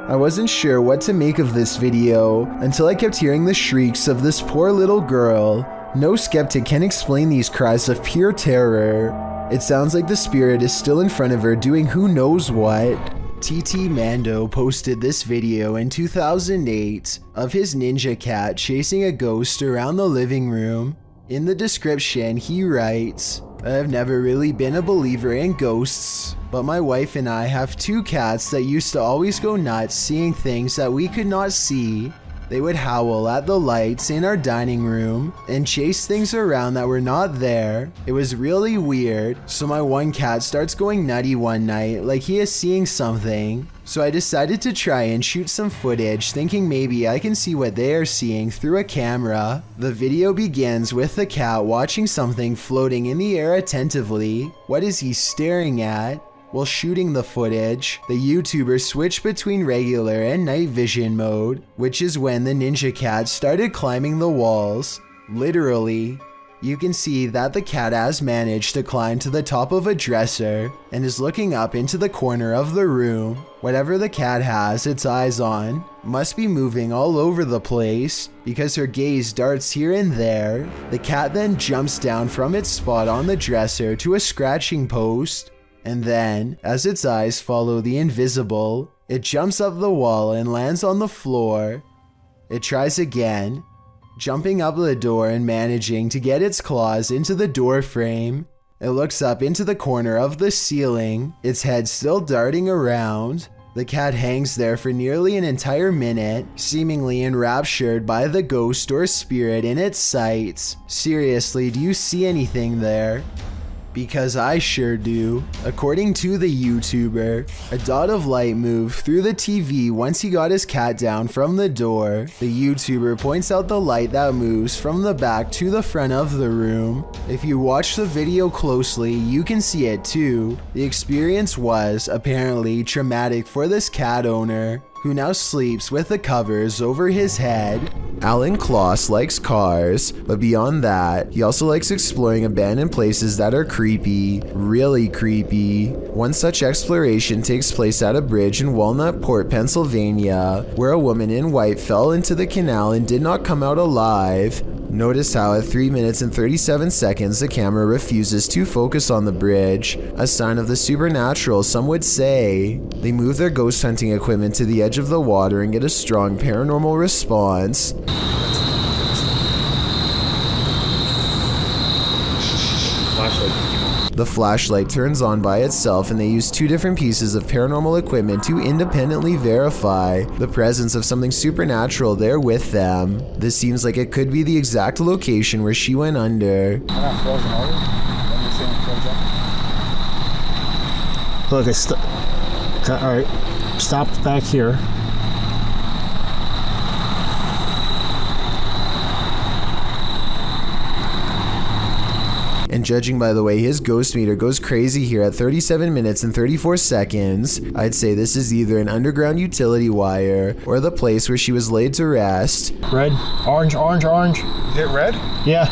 Speaker 1: I wasn't sure what to make of this video until I kept hearing the shrieks of this poor little girl. No skeptic can explain these cries of pure terror. It sounds like the spirit is still in front of her doing who knows what. TT Mando posted this video in 2008 of his ninja cat chasing a ghost around the living room. In the description, he writes, "I've never really been a believer in ghosts, but my wife and I have two cats that used to always go nuts seeing things that we could not see. They would howl at the lights in our dining room and chase things around that were not there. It was really weird, so my one cat starts going nutty one night like he is seeing something. So I decided to try and shoot some footage, thinking maybe I can see what they are seeing through a camera. The video begins with the cat watching something floating in the air attentively. What is he staring at? While shooting the footage, the YouTuber switched between regular and night vision mode, which is when the ninja cat started climbing the walls. Literally. You can see that the cat has managed to climb to the top of a dresser and is looking up into the corner of the room. Whatever the cat has its eyes on must be moving all over the place because her gaze darts here and there. The cat then jumps down from its spot on the dresser to a scratching post, and then, as its eyes follow the invisible, it jumps up the wall and lands on the floor. It tries again, jumping up the door and managing to get its claws into the door frame. It looks up into the corner of the ceiling, its head still darting around. The cat hangs there for nearly an entire minute, seemingly enraptured by the ghost or spirit in its sights. Seriously, do you see anything there? Because I sure do. According to the YouTuber, a dot of light moved through the TV once he got his cat down from the door. The YouTuber points out the light that moves from the back to the front of the room. If you watch the video closely, you can see it too. The experience was apparently traumatic for this cat owner, who now sleeps with the covers over his head. Alan Kloss likes cars, but beyond that, he also likes exploring abandoned places that are creepy, really creepy. One such exploration takes place at a bridge in Walnut Port, Pennsylvania, where a woman in white fell into the canal and did not come out alive. Notice how at 3 minutes and 37 seconds the camera refuses to focus on the bridge, a sign of the supernatural some would say. They move their ghost hunting equipment to the edge of the water and get a strong paranormal response. The flashlight turns on by itself and they use 2 different pieces of paranormal equipment to independently verify the presence of something supernatural there with them. This seems like it could be the exact location where she went under.
Speaker 3: Look, alright, stopped back here.
Speaker 1: And judging by the way his ghost meter goes crazy here at 37 minutes and 34 seconds, I'd say this is either an underground utility wire or the place where she was laid to rest.
Speaker 3: Red, orange, orange, orange.
Speaker 19: Hit red?
Speaker 3: Yeah.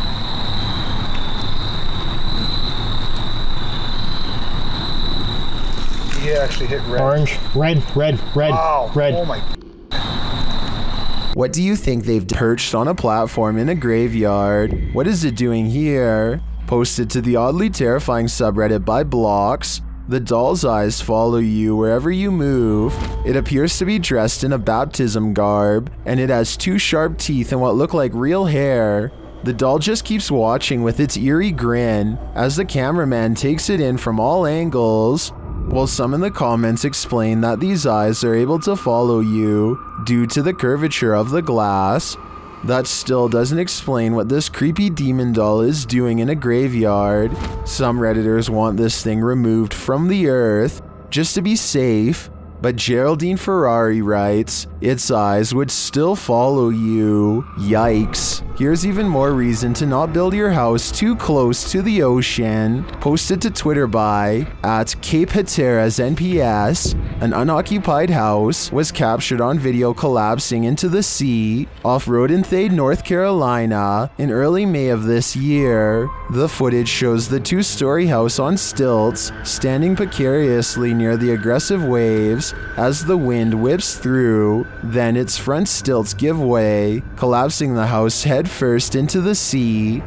Speaker 19: He actually hit red.
Speaker 3: Orange, red, red, red,
Speaker 19: wow.
Speaker 3: red.
Speaker 19: Oh my.
Speaker 1: What do you think they've perched on a platform in a graveyard? What is it doing here? Posted to the oddly terrifying subreddit by Blocks, the doll's eyes follow you wherever you move. It appears to be dressed in a baptism garb, and it has 2 sharp teeth and what look like real hair. The doll just keeps watching with its eerie grin as the cameraman takes it in from all angles, while some in the comments explain that these eyes are able to follow you due to the curvature of the glass. That still doesn't explain what this creepy demon doll is doing in a graveyard. Some Redditors want this thing removed from the earth just to be safe, but Geraldine Ferrari writes, its eyes would still follow you. Yikes. Here's even more reason to not build your house too close to the ocean. Posted to Twitter by @CapeHatteras NPS, an unoccupied house was captured on video collapsing into the sea off Rodenthade, North Carolina in early May of this year. The footage shows the 2-story house on stilts standing precariously near the aggressive waves as the wind whips through. Then its front stilts give way, collapsing the house head first into the sea.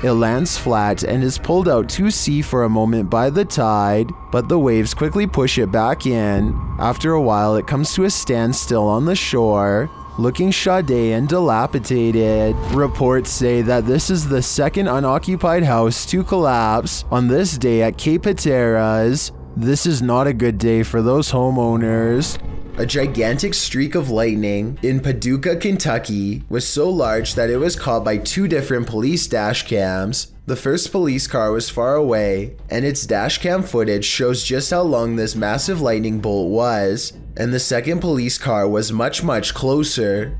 Speaker 1: It lands flat and is pulled out to sea for a moment by the tide, but the waves quickly push it back in. After a while, it comes to a standstill on the shore, looking shoddy and dilapidated. Reports say that this is the second unoccupied house to collapse on this day at Cape Hatteras. This is not a good day for those homeowners. A gigantic streak of lightning in Paducah, Kentucky was so large that it was caught by 2 different police dash cams. The first police car was far away, and its dash cam footage shows just how long this massive lightning bolt was, and the second police car was much, much closer.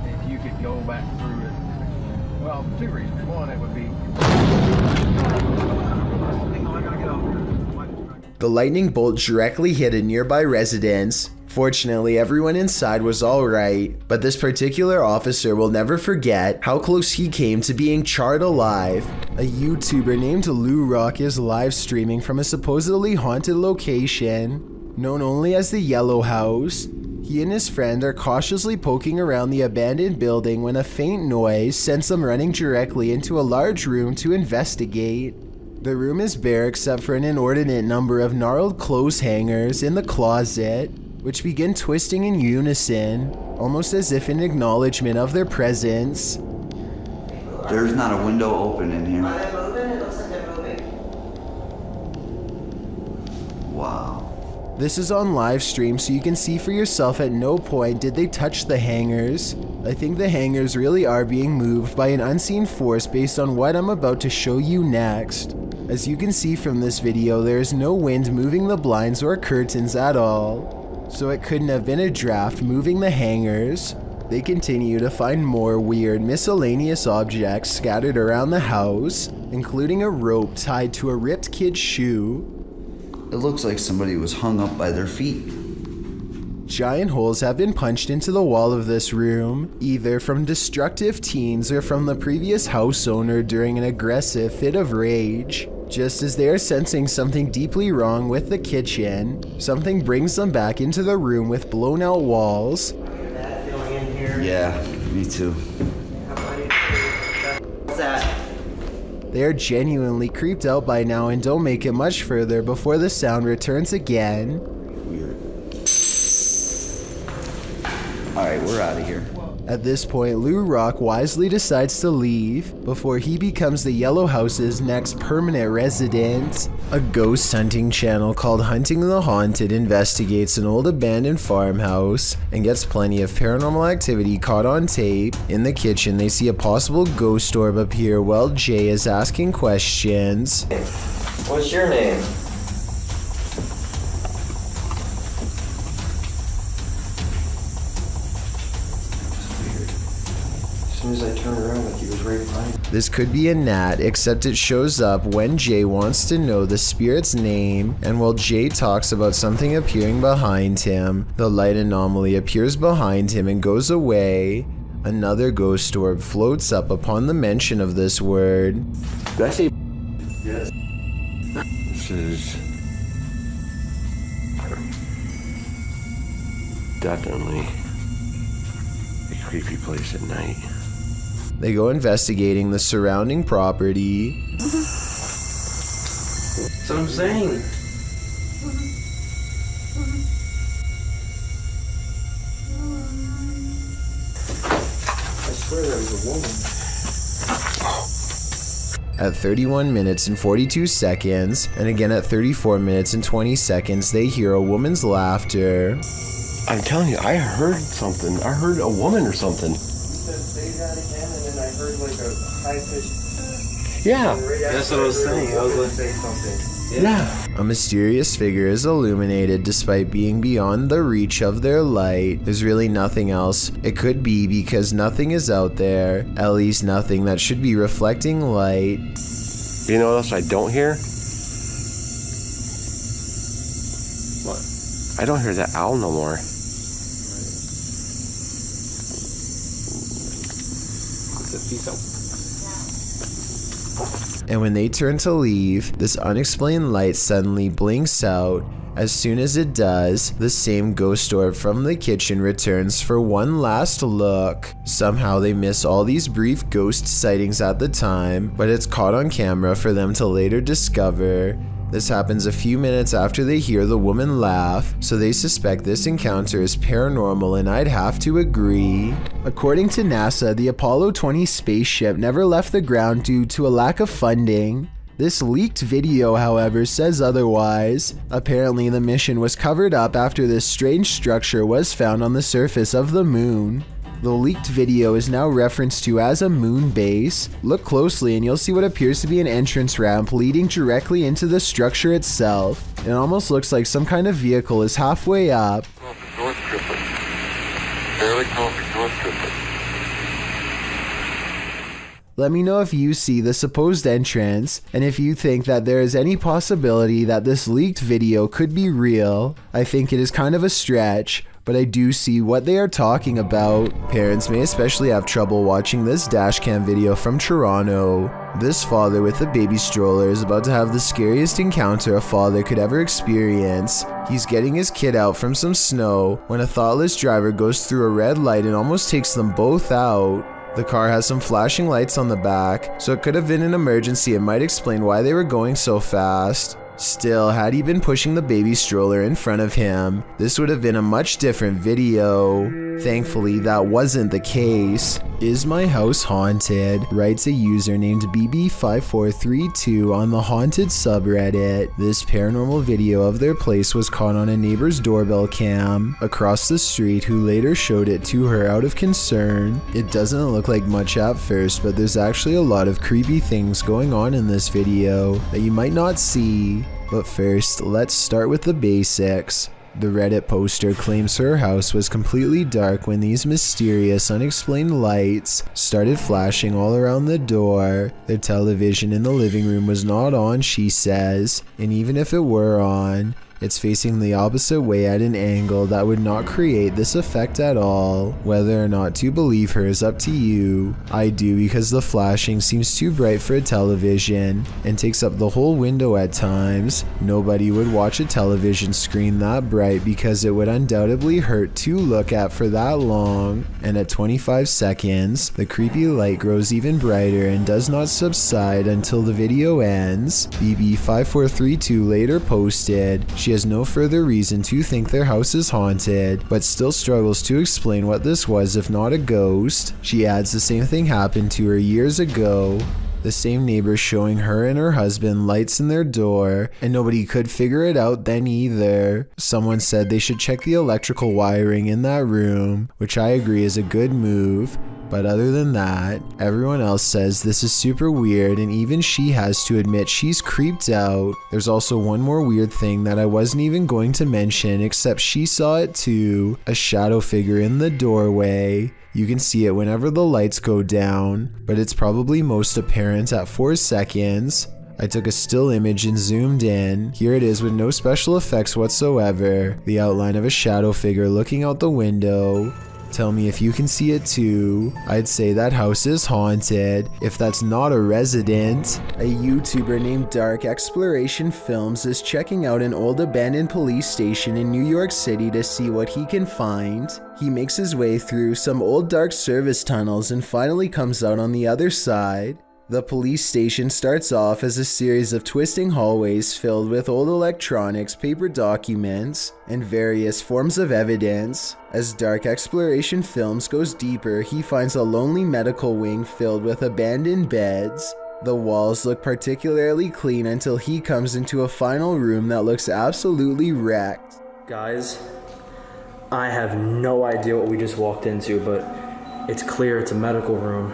Speaker 20: If you could go back through it, well, 2 reasons. One, it would be.
Speaker 1: The lightning bolt directly hit a nearby residence. Fortunately, everyone inside was alright, but this particular officer will never forget how close he came to being charred alive. A YouTuber named Lou Rock is live streaming from a supposedly haunted location, known only as the Yellow House. He and his friend are cautiously poking around the abandoned building when a faint noise sends them running directly into a large room to investigate. The room is bare except for an inordinate number of gnarled clothes hangers in the closet, which begin twisting in unison, almost as if in acknowledgement of their presence.
Speaker 21: There's not a window open in here.
Speaker 22: Are they moving? It looks like they're moving.
Speaker 21: Wow.
Speaker 1: This is on live stream, so you can see for yourself at no point did they touch the hangers. I think the hangers really are being moved by an unseen force based on what I'm about to show you next. As you can see from this video, there is no wind moving the blinds or curtains at all, so it couldn't have been a draft moving the hangers. They continue to find more weird miscellaneous objects scattered around the house, including a rope tied to a ripped kid's shoe.
Speaker 21: It looks like somebody was hung up by their feet.
Speaker 1: Giant holes have been punched into the wall of this room, either from destructive teens or from the previous house owner during an aggressive fit of rage. Just as they are sensing something deeply wrong with the kitchen, something brings them back into the room with blown out walls.
Speaker 22: That feeling in here.
Speaker 21: Yeah, me too.
Speaker 22: What's that?
Speaker 1: They are genuinely creeped out by now and don't make it much further before the sound returns again.
Speaker 21: Weird. Alright, we're out of here.
Speaker 1: At this point, Lou Rock wisely decides to leave before he becomes the Yellow House's next permanent resident. A ghost hunting channel called Hunting the Haunted investigates an old abandoned farmhouse and gets plenty of paranormal activity caught on tape. In the kitchen, they see a possible ghost orb appear while Jay is asking questions.
Speaker 22: What's your name? As soon as I turned around, like he was right behind me.
Speaker 1: This could be a gnat, except it shows up when Jay wants to know the spirit's name, and while Jay talks about something appearing behind him, the light anomaly appears behind him and goes away. Another ghost orb floats up upon the mention of this word.
Speaker 23: Did I say
Speaker 22: Yes.
Speaker 23: this is definitely a creepy place at night.
Speaker 1: They go investigating the surrounding property.
Speaker 22: That's what I'm saying. I swear there was a woman.
Speaker 1: At 31 minutes and 42 seconds, and again at 34 minutes and 20 seconds, they hear a woman's laughter.
Speaker 23: I'm telling you, I heard something. I heard a woman or something.
Speaker 22: You said say that again, and then I heard like a high-pitched.
Speaker 23: Yeah.
Speaker 22: That's what I was saying. I was going to say something.
Speaker 23: Yeah.
Speaker 1: A mysterious figure is illuminated despite being beyond the reach of their light. There's really nothing else it could be because nothing is out there, at least nothing that should be reflecting light.
Speaker 23: You know what else I don't hear? What? I don't hear that owl no more.
Speaker 1: And when they turn to leave, this unexplained light suddenly blinks out. As soon as it does, the same ghost orb from the kitchen returns for one last look. Somehow they miss all these brief ghost sightings at the time, but it's caught on camera for them to later discover. This happens a few minutes after they hear the woman laugh, so they suspect this encounter is paranormal, and I'd have to agree. According to NASA, the Apollo 20 spaceship never left the ground due to a lack of funding. This leaked video, however, says otherwise. Apparently, the mission was covered up after this strange structure was found on the surface of the moon. The leaked video is now referenced to as a moon base. Look closely and you'll see what appears to be an entrance ramp leading directly into the structure itself. It almost looks like some kind of vehicle is halfway up. Let me know if you see the supposed entrance, and if you think that there is any possibility that this leaked video could be real. I think it is kind of a stretch, but I do see what they are talking about. Parents may especially have trouble watching this dashcam video from Toronto. This father with a baby stroller is about to have the scariest encounter a father could ever experience. He's getting his kid out from some snow when a thoughtless driver goes through a red light and almost takes them both out. The car has some flashing lights on the back, so it could have been an emergency and might explain why they were going so fast. Still, had he been pushing the baby stroller in front of him, this would have been a much different video. Thankfully, that wasn't the case. Is my house haunted? Writes a user named BB5432 on the haunted subreddit. This paranormal video of their place was caught on a neighbor's doorbell cam across the street, who later showed it to her out of concern. It doesn't look like much at first, but there's actually a lot of creepy things going on in this video that you might not see. But first, let's start with the basics. The Reddit poster claims her house was completely dark when these mysterious, unexplained lights started flashing all around the door. The television in the living room was not on, she says, and even if it were on, it's facing the opposite way at an angle that would not create this effect at all. Whether or not to believe her is up to you. I do, because the flashing seems too bright for a television and takes up the whole window at times. Nobody would watch a television screen that bright because it would undoubtedly hurt to look at for that long. And at 25 seconds, the creepy light grows even brighter and does not subside until the video ends. BB5432 later posted, she has no further reason to think their house is haunted, but still struggles to explain what this was if not a ghost. She adds the same thing happened to her years ago. The same neighbor showing her and her husband lights in their door, and nobody could figure it out then either. Someone said they should check the electrical wiring in that room, which I agree is a good move. But other than that, everyone else says this is super weird, and even she has to admit she's creeped out. There's also one more weird thing that I wasn't even going to mention, except she saw it too. A shadow figure in the doorway. You can see it whenever the lights go down, but it's probably most apparent at 4 seconds. I took a still image and zoomed in. Here it is with no special effects whatsoever. The outline of a shadow figure looking out the window. Tell me if you can see it too. I'd say that house is haunted, if that's not a resident. A YouTuber named Dark Exploration Films is checking out an old abandoned police station in New York City to see what he can find. He makes his way through some old dark service tunnels and finally comes out on the other side. The police station starts off as a series of twisting hallways filled with old electronics, paper documents, and various forms of evidence. As Dark Exploration Films goes deeper, he finds a lonely medical wing filled with abandoned beds. The walls look particularly clean until he comes into a final room that looks absolutely wrecked.
Speaker 7: Guys, I have no idea what we just walked into, but it's clear it's a medical room.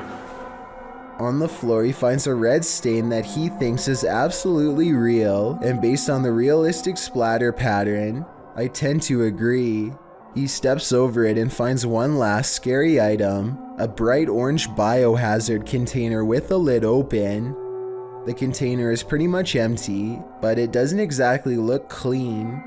Speaker 1: On the floor, he finds a red stain that he thinks is absolutely real, and based on the realistic splatter pattern, I tend to agree. He steps over it and finds one last scary item, a bright orange biohazard container with the lid open. The container is pretty much empty, but it doesn't exactly look clean.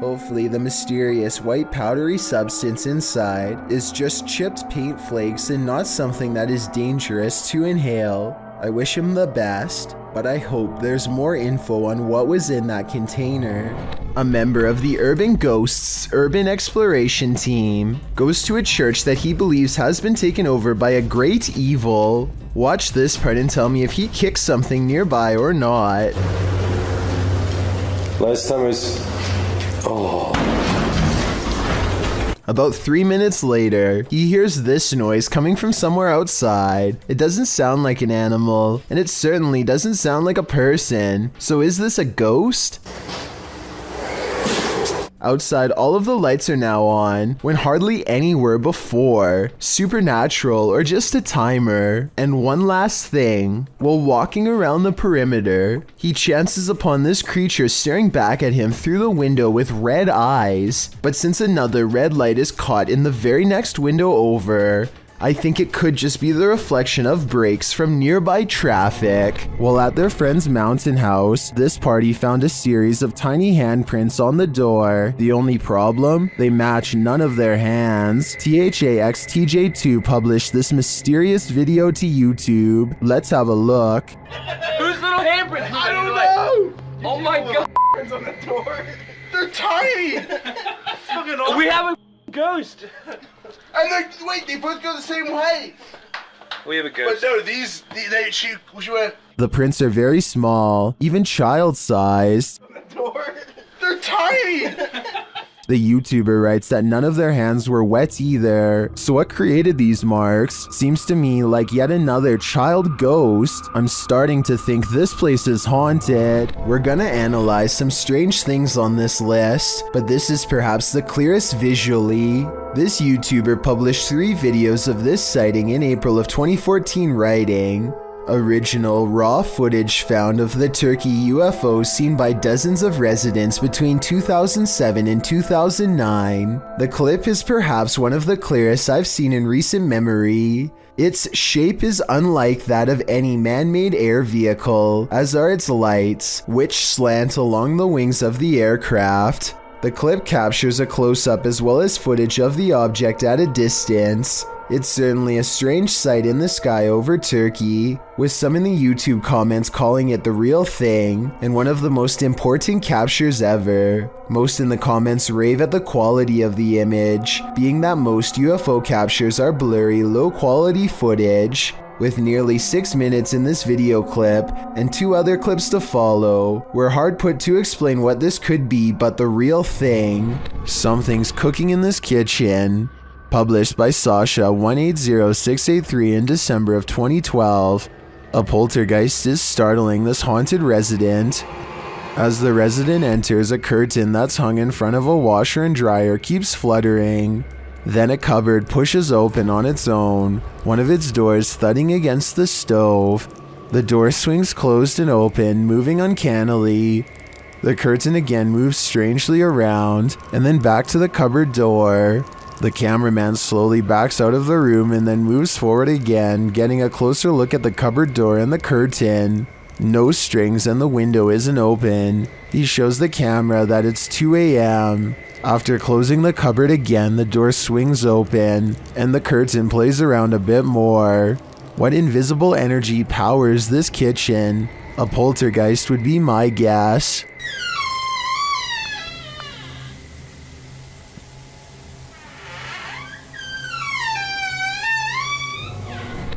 Speaker 1: Hopefully the mysterious white powdery substance inside is just chipped paint flakes and not something that is dangerous to inhale. I wish him the best, but I hope there's more info on what was in that container. A member of the Urban Ghosts Urban Exploration team goes to a church that he believes has been taken over by a great evil. Watch this part and tell me if he kicks something nearby or not.
Speaker 23: Last time was... Oh.
Speaker 1: About 3 minutes later, he hears this noise coming from somewhere outside. It doesn't sound like an animal, and it certainly doesn't sound like a person. So is this a ghost? Outside, all of the lights are now on, when hardly any were before. Supernatural or just a timer. And one last thing, while walking around the perimeter, he chances upon this creature staring back at him through the window with red eyes. But since another red light is caught in the very next window over, I think it could just be the reflection of brakes from nearby traffic. While at their friend's mountain house, this party found a series of tiny handprints on the door. The only problem? They match none of their hands. THAXTJ2 published this mysterious video to YouTube. Let's have a look.
Speaker 4: Whose little handprints? I don't know! Oh my god!
Speaker 2: On the door. They're tiny!
Speaker 4: We have a ghost!
Speaker 2: And wait, they both go the same way.
Speaker 4: We have a ghost.
Speaker 2: But no, she went.
Speaker 1: The prints are very small, even child-sized.
Speaker 2: They're tiny.
Speaker 1: The YouTuber writes that none of their hands were wet either. So what created these marks? Seems to me like yet another child ghost. I'm starting to think this place is haunted. We're gonna analyze some strange things on this list, but this is perhaps the clearest visually. This YouTuber published 3 videos of this sighting in April of 2014, writing, original raw footage found of the Turkey UFO seen by dozens of residents between 2007 and 2009. The clip is perhaps one of the clearest I've seen in recent memory. Its shape is unlike that of any man-made air vehicle, as are its lights, which slant along the wings of the aircraft. The clip captures a close-up as well as footage of the object at a distance. It's certainly a strange sight in the sky over Turkey, with some in the YouTube comments calling it the real thing, and one of the most important captures ever. Most in the comments rave at the quality of the image, being that most UFO captures are blurry, low-quality footage. With nearly 6 minutes in this video clip, and 2 other clips to follow, we're hard put to explain what this could be but the real thing. Something's cooking in this kitchen. Published by Sasha 180683 in December of 2012. A poltergeist is startling this haunted resident. As the resident enters, a curtain that's hung in front of a washer and dryer keeps fluttering. Then a cupboard pushes open on its own, one of its doors thudding against the stove. The door swings closed and open, moving uncannily. The curtain again moves strangely around, and then back to the cupboard door. The cameraman slowly backs out of the room and then moves forward again, getting a closer look at the cupboard door and the curtain. No strings and the window isn't open. He shows the camera that it's 2 a.m. After closing the cupboard again, the door swings open, and the curtain plays around a bit more. What invisible energy powers this kitchen? A poltergeist would be my guess.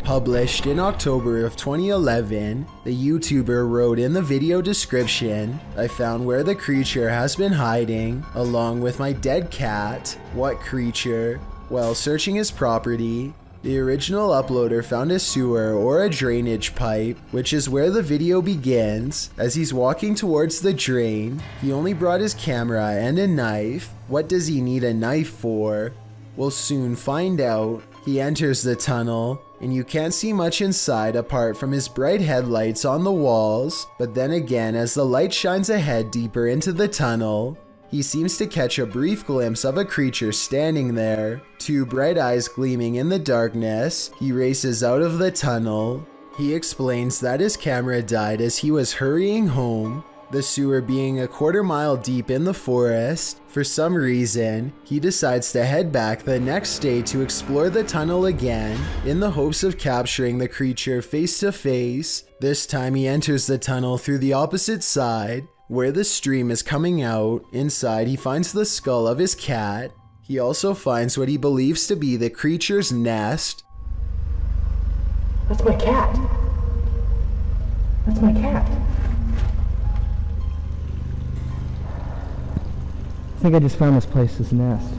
Speaker 1: Published in October of 2011, the YouTuber wrote in the video description, I found where the creature has been hiding, along with my dead cat. What creature? While searching his property, the original uploader found a sewer or a drainage pipe, which is where the video begins. As he's walking towards the drain, he only brought his camera and a knife. What does he need a knife for? We'll soon find out. He enters the tunnel, and you can't see much inside apart from his bright headlights on the walls, but then again, as the light shines ahead deeper into the tunnel, he seems to catch a brief glimpse of a creature standing there. 2 bright eyes gleaming in the darkness. He races out of the tunnel. He explains that his camera died as he was hurrying home. The sewer being a quarter-mile deep in the forest, for some reason, he decides to head back the next day to explore the tunnel again, in the hopes of capturing the creature face to face. This time he enters the tunnel through the opposite side, where the stream is coming out. Inside he finds the skull of his cat. He also finds what he believes to be the creature's nest.
Speaker 11: That's my cat. That's my cat.
Speaker 3: I think I just found this place's nest.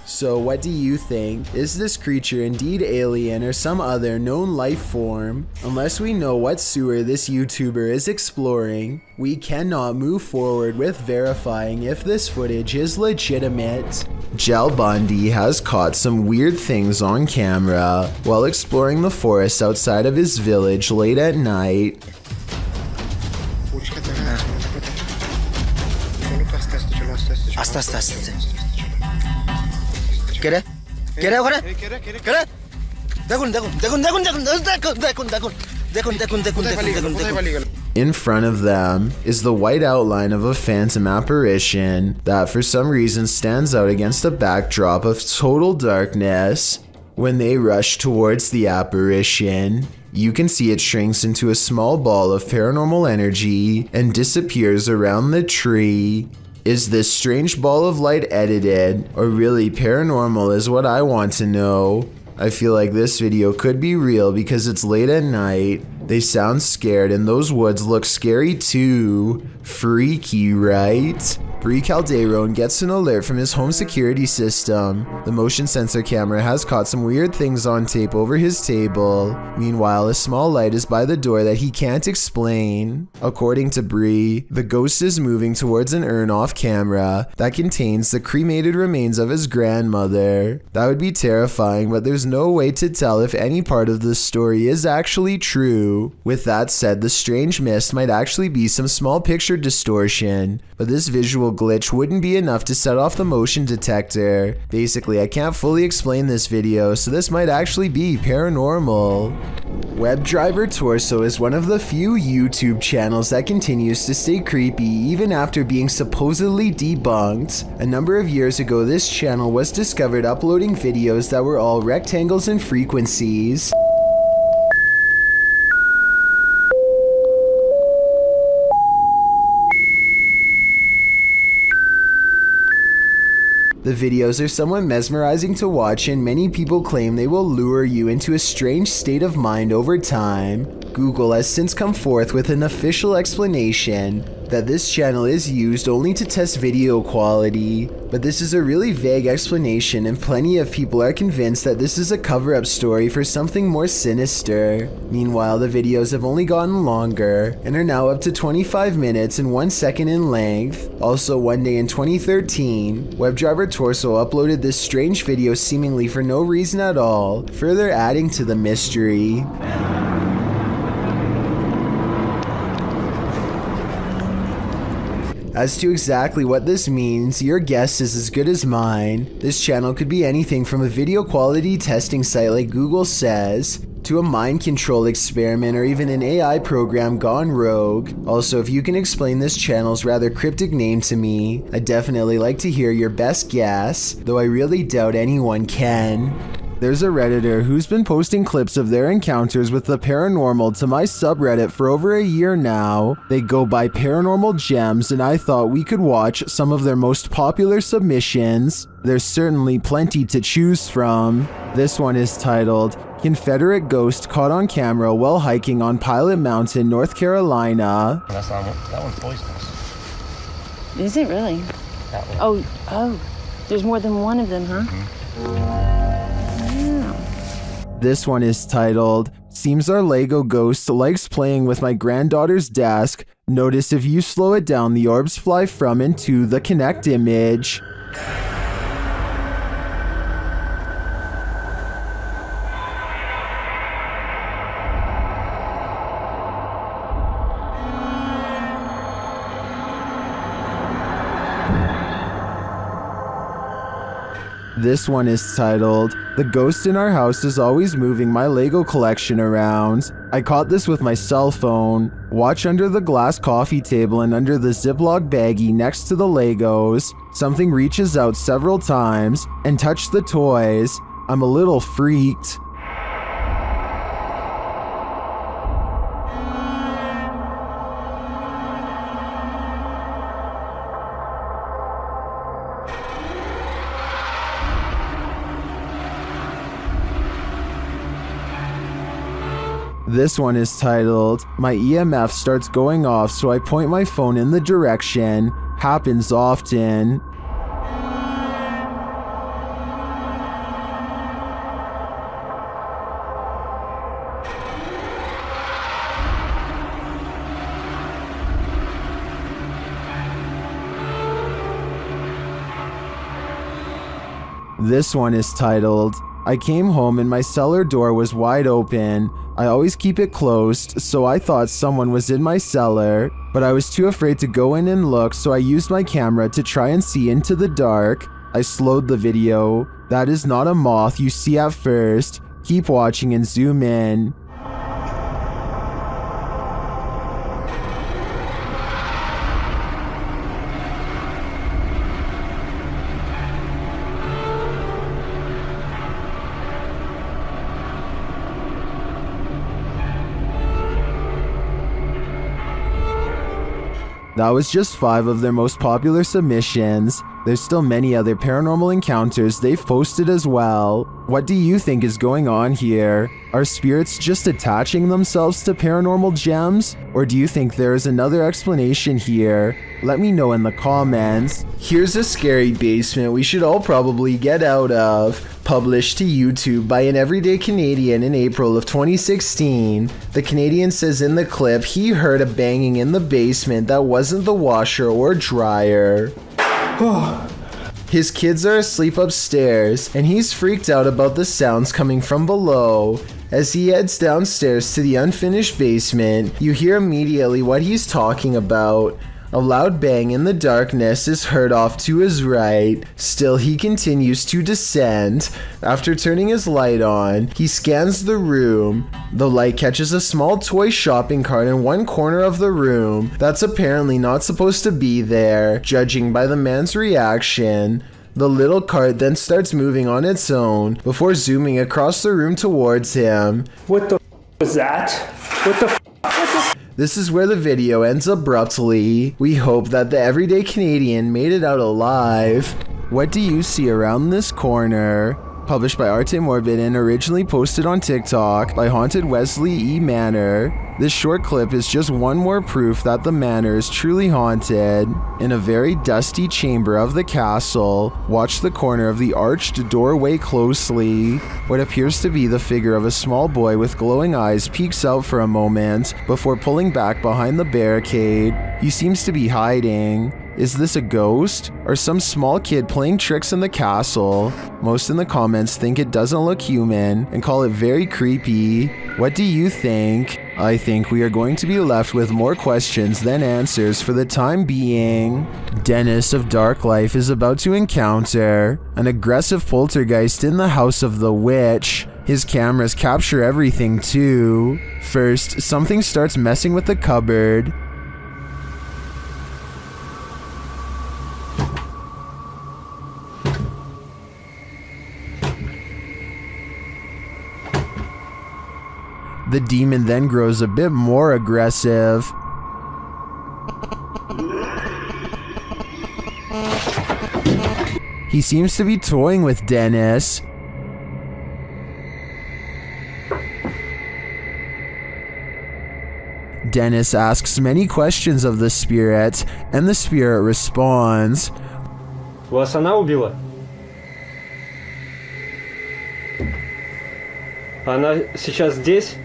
Speaker 1: So what do you think? Is this creature indeed alien or some other known life form? Unless we know what sewer this YouTuber is exploring, we cannot move forward with verifying if this footage is legitimate. Jal Bundy has caught some weird things on camera while exploring the forest outside of his village late at night. In front of them is the white outline of a phantom apparition that for some reason stands out against a backdrop of total darkness. When they rush towards the apparition, you can see it shrinks into a small ball of paranormal energy and disappears around the tree. Is this strange ball of light edited or really paranormal is what I want to know. I feel like this video could be real because it's late at night. They sound scared and those woods look scary too. Freaky, right? Bree Calderon gets an alert from his home security system. The motion sensor camera has caught some weird things on tape over his table. Meanwhile, a small light is by the door that he can't explain. According to Bree, the ghost is moving towards an urn off camera that contains the cremated remains of his grandmother. That would be terrifying, but there's no way to tell if any part of this story is actually true. With that said, the strange mist might actually be some small picture distortion, but this visual glitch wouldn't be enough to set off the motion detector. Basically, I can't fully explain this video, so this might actually be paranormal. WebDriver Torso is one of the few YouTube channels that continues to stay creepy even after being supposedly debunked. A number of years ago, this channel was discovered uploading videos that were all rectangles and frequencies. The videos are somewhat mesmerizing to watch and many people claim they will lure you into a strange state of mind over time. Google has since come forth with an official explanation that this channel is used only to test video quality, but this is a really vague explanation and plenty of people are convinced that this is a cover-up story for something more sinister. Meanwhile, the videos have only gotten longer and are now up to 25 minutes and 1 second in length. Also, one day in 2013, WebDriver Torso uploaded this strange video seemingly for no reason at all, further adding to the mystery. As to exactly what this means, your guess is as good as mine. This channel could be anything from a video quality testing site like Google says, to a mind control experiment or even an AI program gone rogue. Also, if you can explain this channel's rather cryptic name to me, I'd definitely like to hear your best guess, though I really doubt anyone can. There's a Redditor who's been posting clips of their encounters with the paranormal to my subreddit for over a year now. They go by Paranormal Gems, and I thought we could watch some of their most popular submissions. There's certainly plenty to choose from. This one is titled, Confederate Ghost Caught on Camera While Hiking on Pilot Mountain, North Carolina.
Speaker 5: That's not one. That one's poisonous.
Speaker 6: Is it really?
Speaker 5: That one.
Speaker 6: Oh. There's more than one of them, huh?
Speaker 5: Mm-hmm.
Speaker 1: This one is titled, Seems our Lego ghost likes playing with my granddaughter's desk. Notice if you slow it down, the orbs fly from and to the Connect image. This one is titled, The Ghost in Our House is Always Moving My Lego Collection Around. I caught this with my cell phone. Watch under the glass coffee table and under the Ziploc baggie next to the Legos. Something reaches out several times and touched the toys. I'm a little freaked. This one is titled, My EMF starts going off so I point my phone in the direction. Happens often. This one is titled, I came home and my cellar door was wide open. I always keep it closed, so I thought someone was in my cellar, but I was too afraid to go in and look, so I used my camera to try and see into the dark. I slowed the video. That is not a moth you see at first. Keep watching and zoom in. That was just 5 of their most popular submissions. There's still many other paranormal encounters they've posted as well. What do you think is going on here? Are spirits just attaching themselves to paranormal gems? Or do you think there is another explanation here? Let me know in the comments. Here's a scary basement we should all probably get out of. Published to YouTube by an everyday Canadian in April of 2016. The Canadian says in the clip he heard a banging in the basement that wasn't the washer or dryer. His kids are asleep upstairs, and he's freaked out about the sounds coming from below. As he heads downstairs to the unfinished basement, you hear immediately what he's talking about. A loud bang in the darkness is heard off to his right. Still, he continues to descend. After turning his light on, he scans the room. The light catches a small toy shopping cart in one corner of the room that's apparently not supposed to be there, judging by the man's reaction. The little cart then starts moving on its own before zooming across the room towards him.
Speaker 17: What the was that? What the
Speaker 1: This is where the video ends abruptly. We hope that the everyday Canadian made it out alive. What do you see around this corner? Published by Arte Morbid and originally posted on TikTok by Haunted Wesley E. Manor. This short clip is just one more proof that the manor is truly haunted. In a very dusty chamber of the castle, watch the corner of the arched doorway closely. What appears to be the figure of a small boy with glowing eyes peeks out for a moment before pulling back behind the barricade. He seems to be hiding. Is this a ghost? Or some small kid playing tricks in the castle? Most in the comments think it doesn't look human and call it very creepy. What do you think? I think we are going to be left with more questions than answers for the time being. Dennis of Dark Life is about to encounter an aggressive poltergeist in the house of the witch. His cameras capture everything too. First, something starts messing with the cupboard. The demon then grows a bit more aggressive. He seems to be toying with Dennis. Dennis asks many questions of the spirit, and the spirit responds.
Speaker 15: Вас она убила? Она сейчас здесь?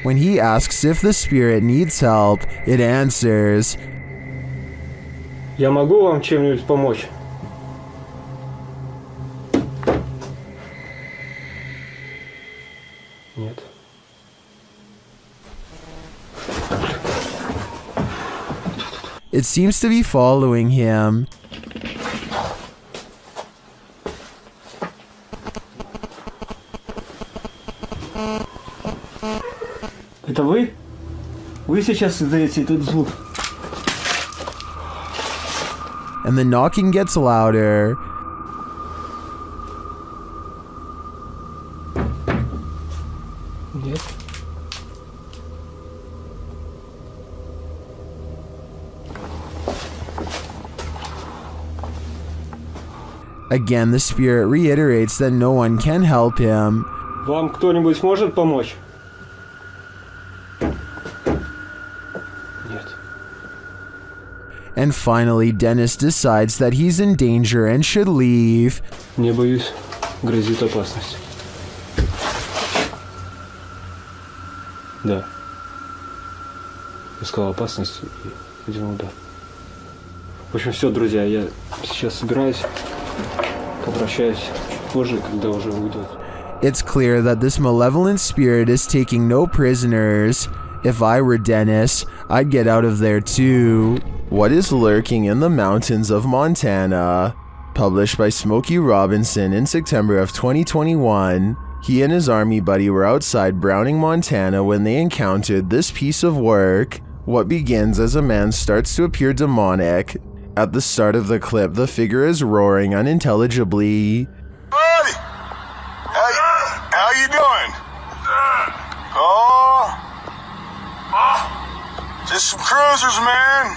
Speaker 1: When he asks if the spirit needs help, it answers,
Speaker 15: Я могу вам чем-нибудь помочь? Нет.
Speaker 1: It seems to be following him.
Speaker 15: Это вы? Вы сейчас издаете этот звук?
Speaker 1: And the knocking gets louder.
Speaker 15: Нет.
Speaker 1: Again, the spirit reiterates that no one can help him.
Speaker 15: Вам кто-нибудь может помочь? Нет.
Speaker 1: And finally, Dennis decides that he's in danger and should leave.
Speaker 15: Не боюсь, грозит опасность. Да.
Speaker 3: допускал опасность. Видимо, да. В общем, все, друзья, я сейчас собираюсь, попрощаюсь позже, когда уже уйдет.
Speaker 1: It's clear that this malevolent spirit is taking no prisoners. If I were Dennis, I'd get out of there too. What is lurking in the mountains of Montana? Published by Smokey Robinson in September of 2021. He and his army buddy were outside Browning, Montana when they encountered this piece of work. What begins as a man starts to appear demonic. At the start of the clip, the figure is roaring unintelligibly.
Speaker 2: Buddy! How you doing? Just some cruisers, man.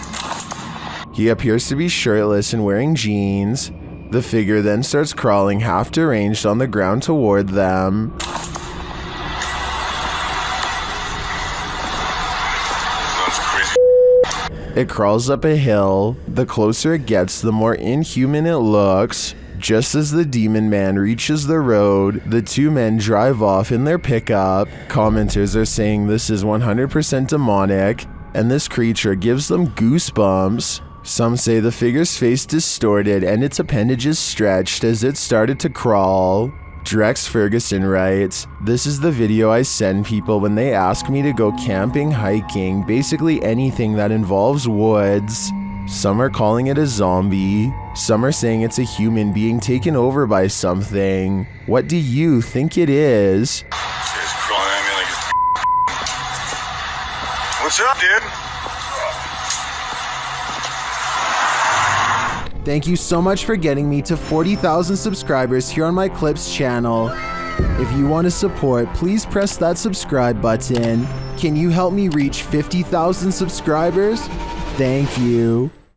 Speaker 1: He appears to be shirtless and wearing jeans. The figure then starts crawling half deranged on the ground toward them. It crawls up a hill. The closer it gets, the more inhuman it looks. Just as the demon man reaches the road, the two men drive off in their pickup. Commenters are saying this is 100% demonic, and this creature gives them goosebumps. Some say the figure's face distorted and its appendages stretched as it started to crawl. Drex Ferguson writes, "This is the video I send people when they ask me to go camping, hiking, basically anything that involves woods." Some are calling it a zombie. Some are saying it's a human being taken over by something. What do you think it is?
Speaker 2: What's up, dude?
Speaker 1: Thank you so much for getting me to 40,000 subscribers here on my Clips channel. If you want to support, please press that subscribe button. Can you help me reach 50,000 subscribers? Thank you.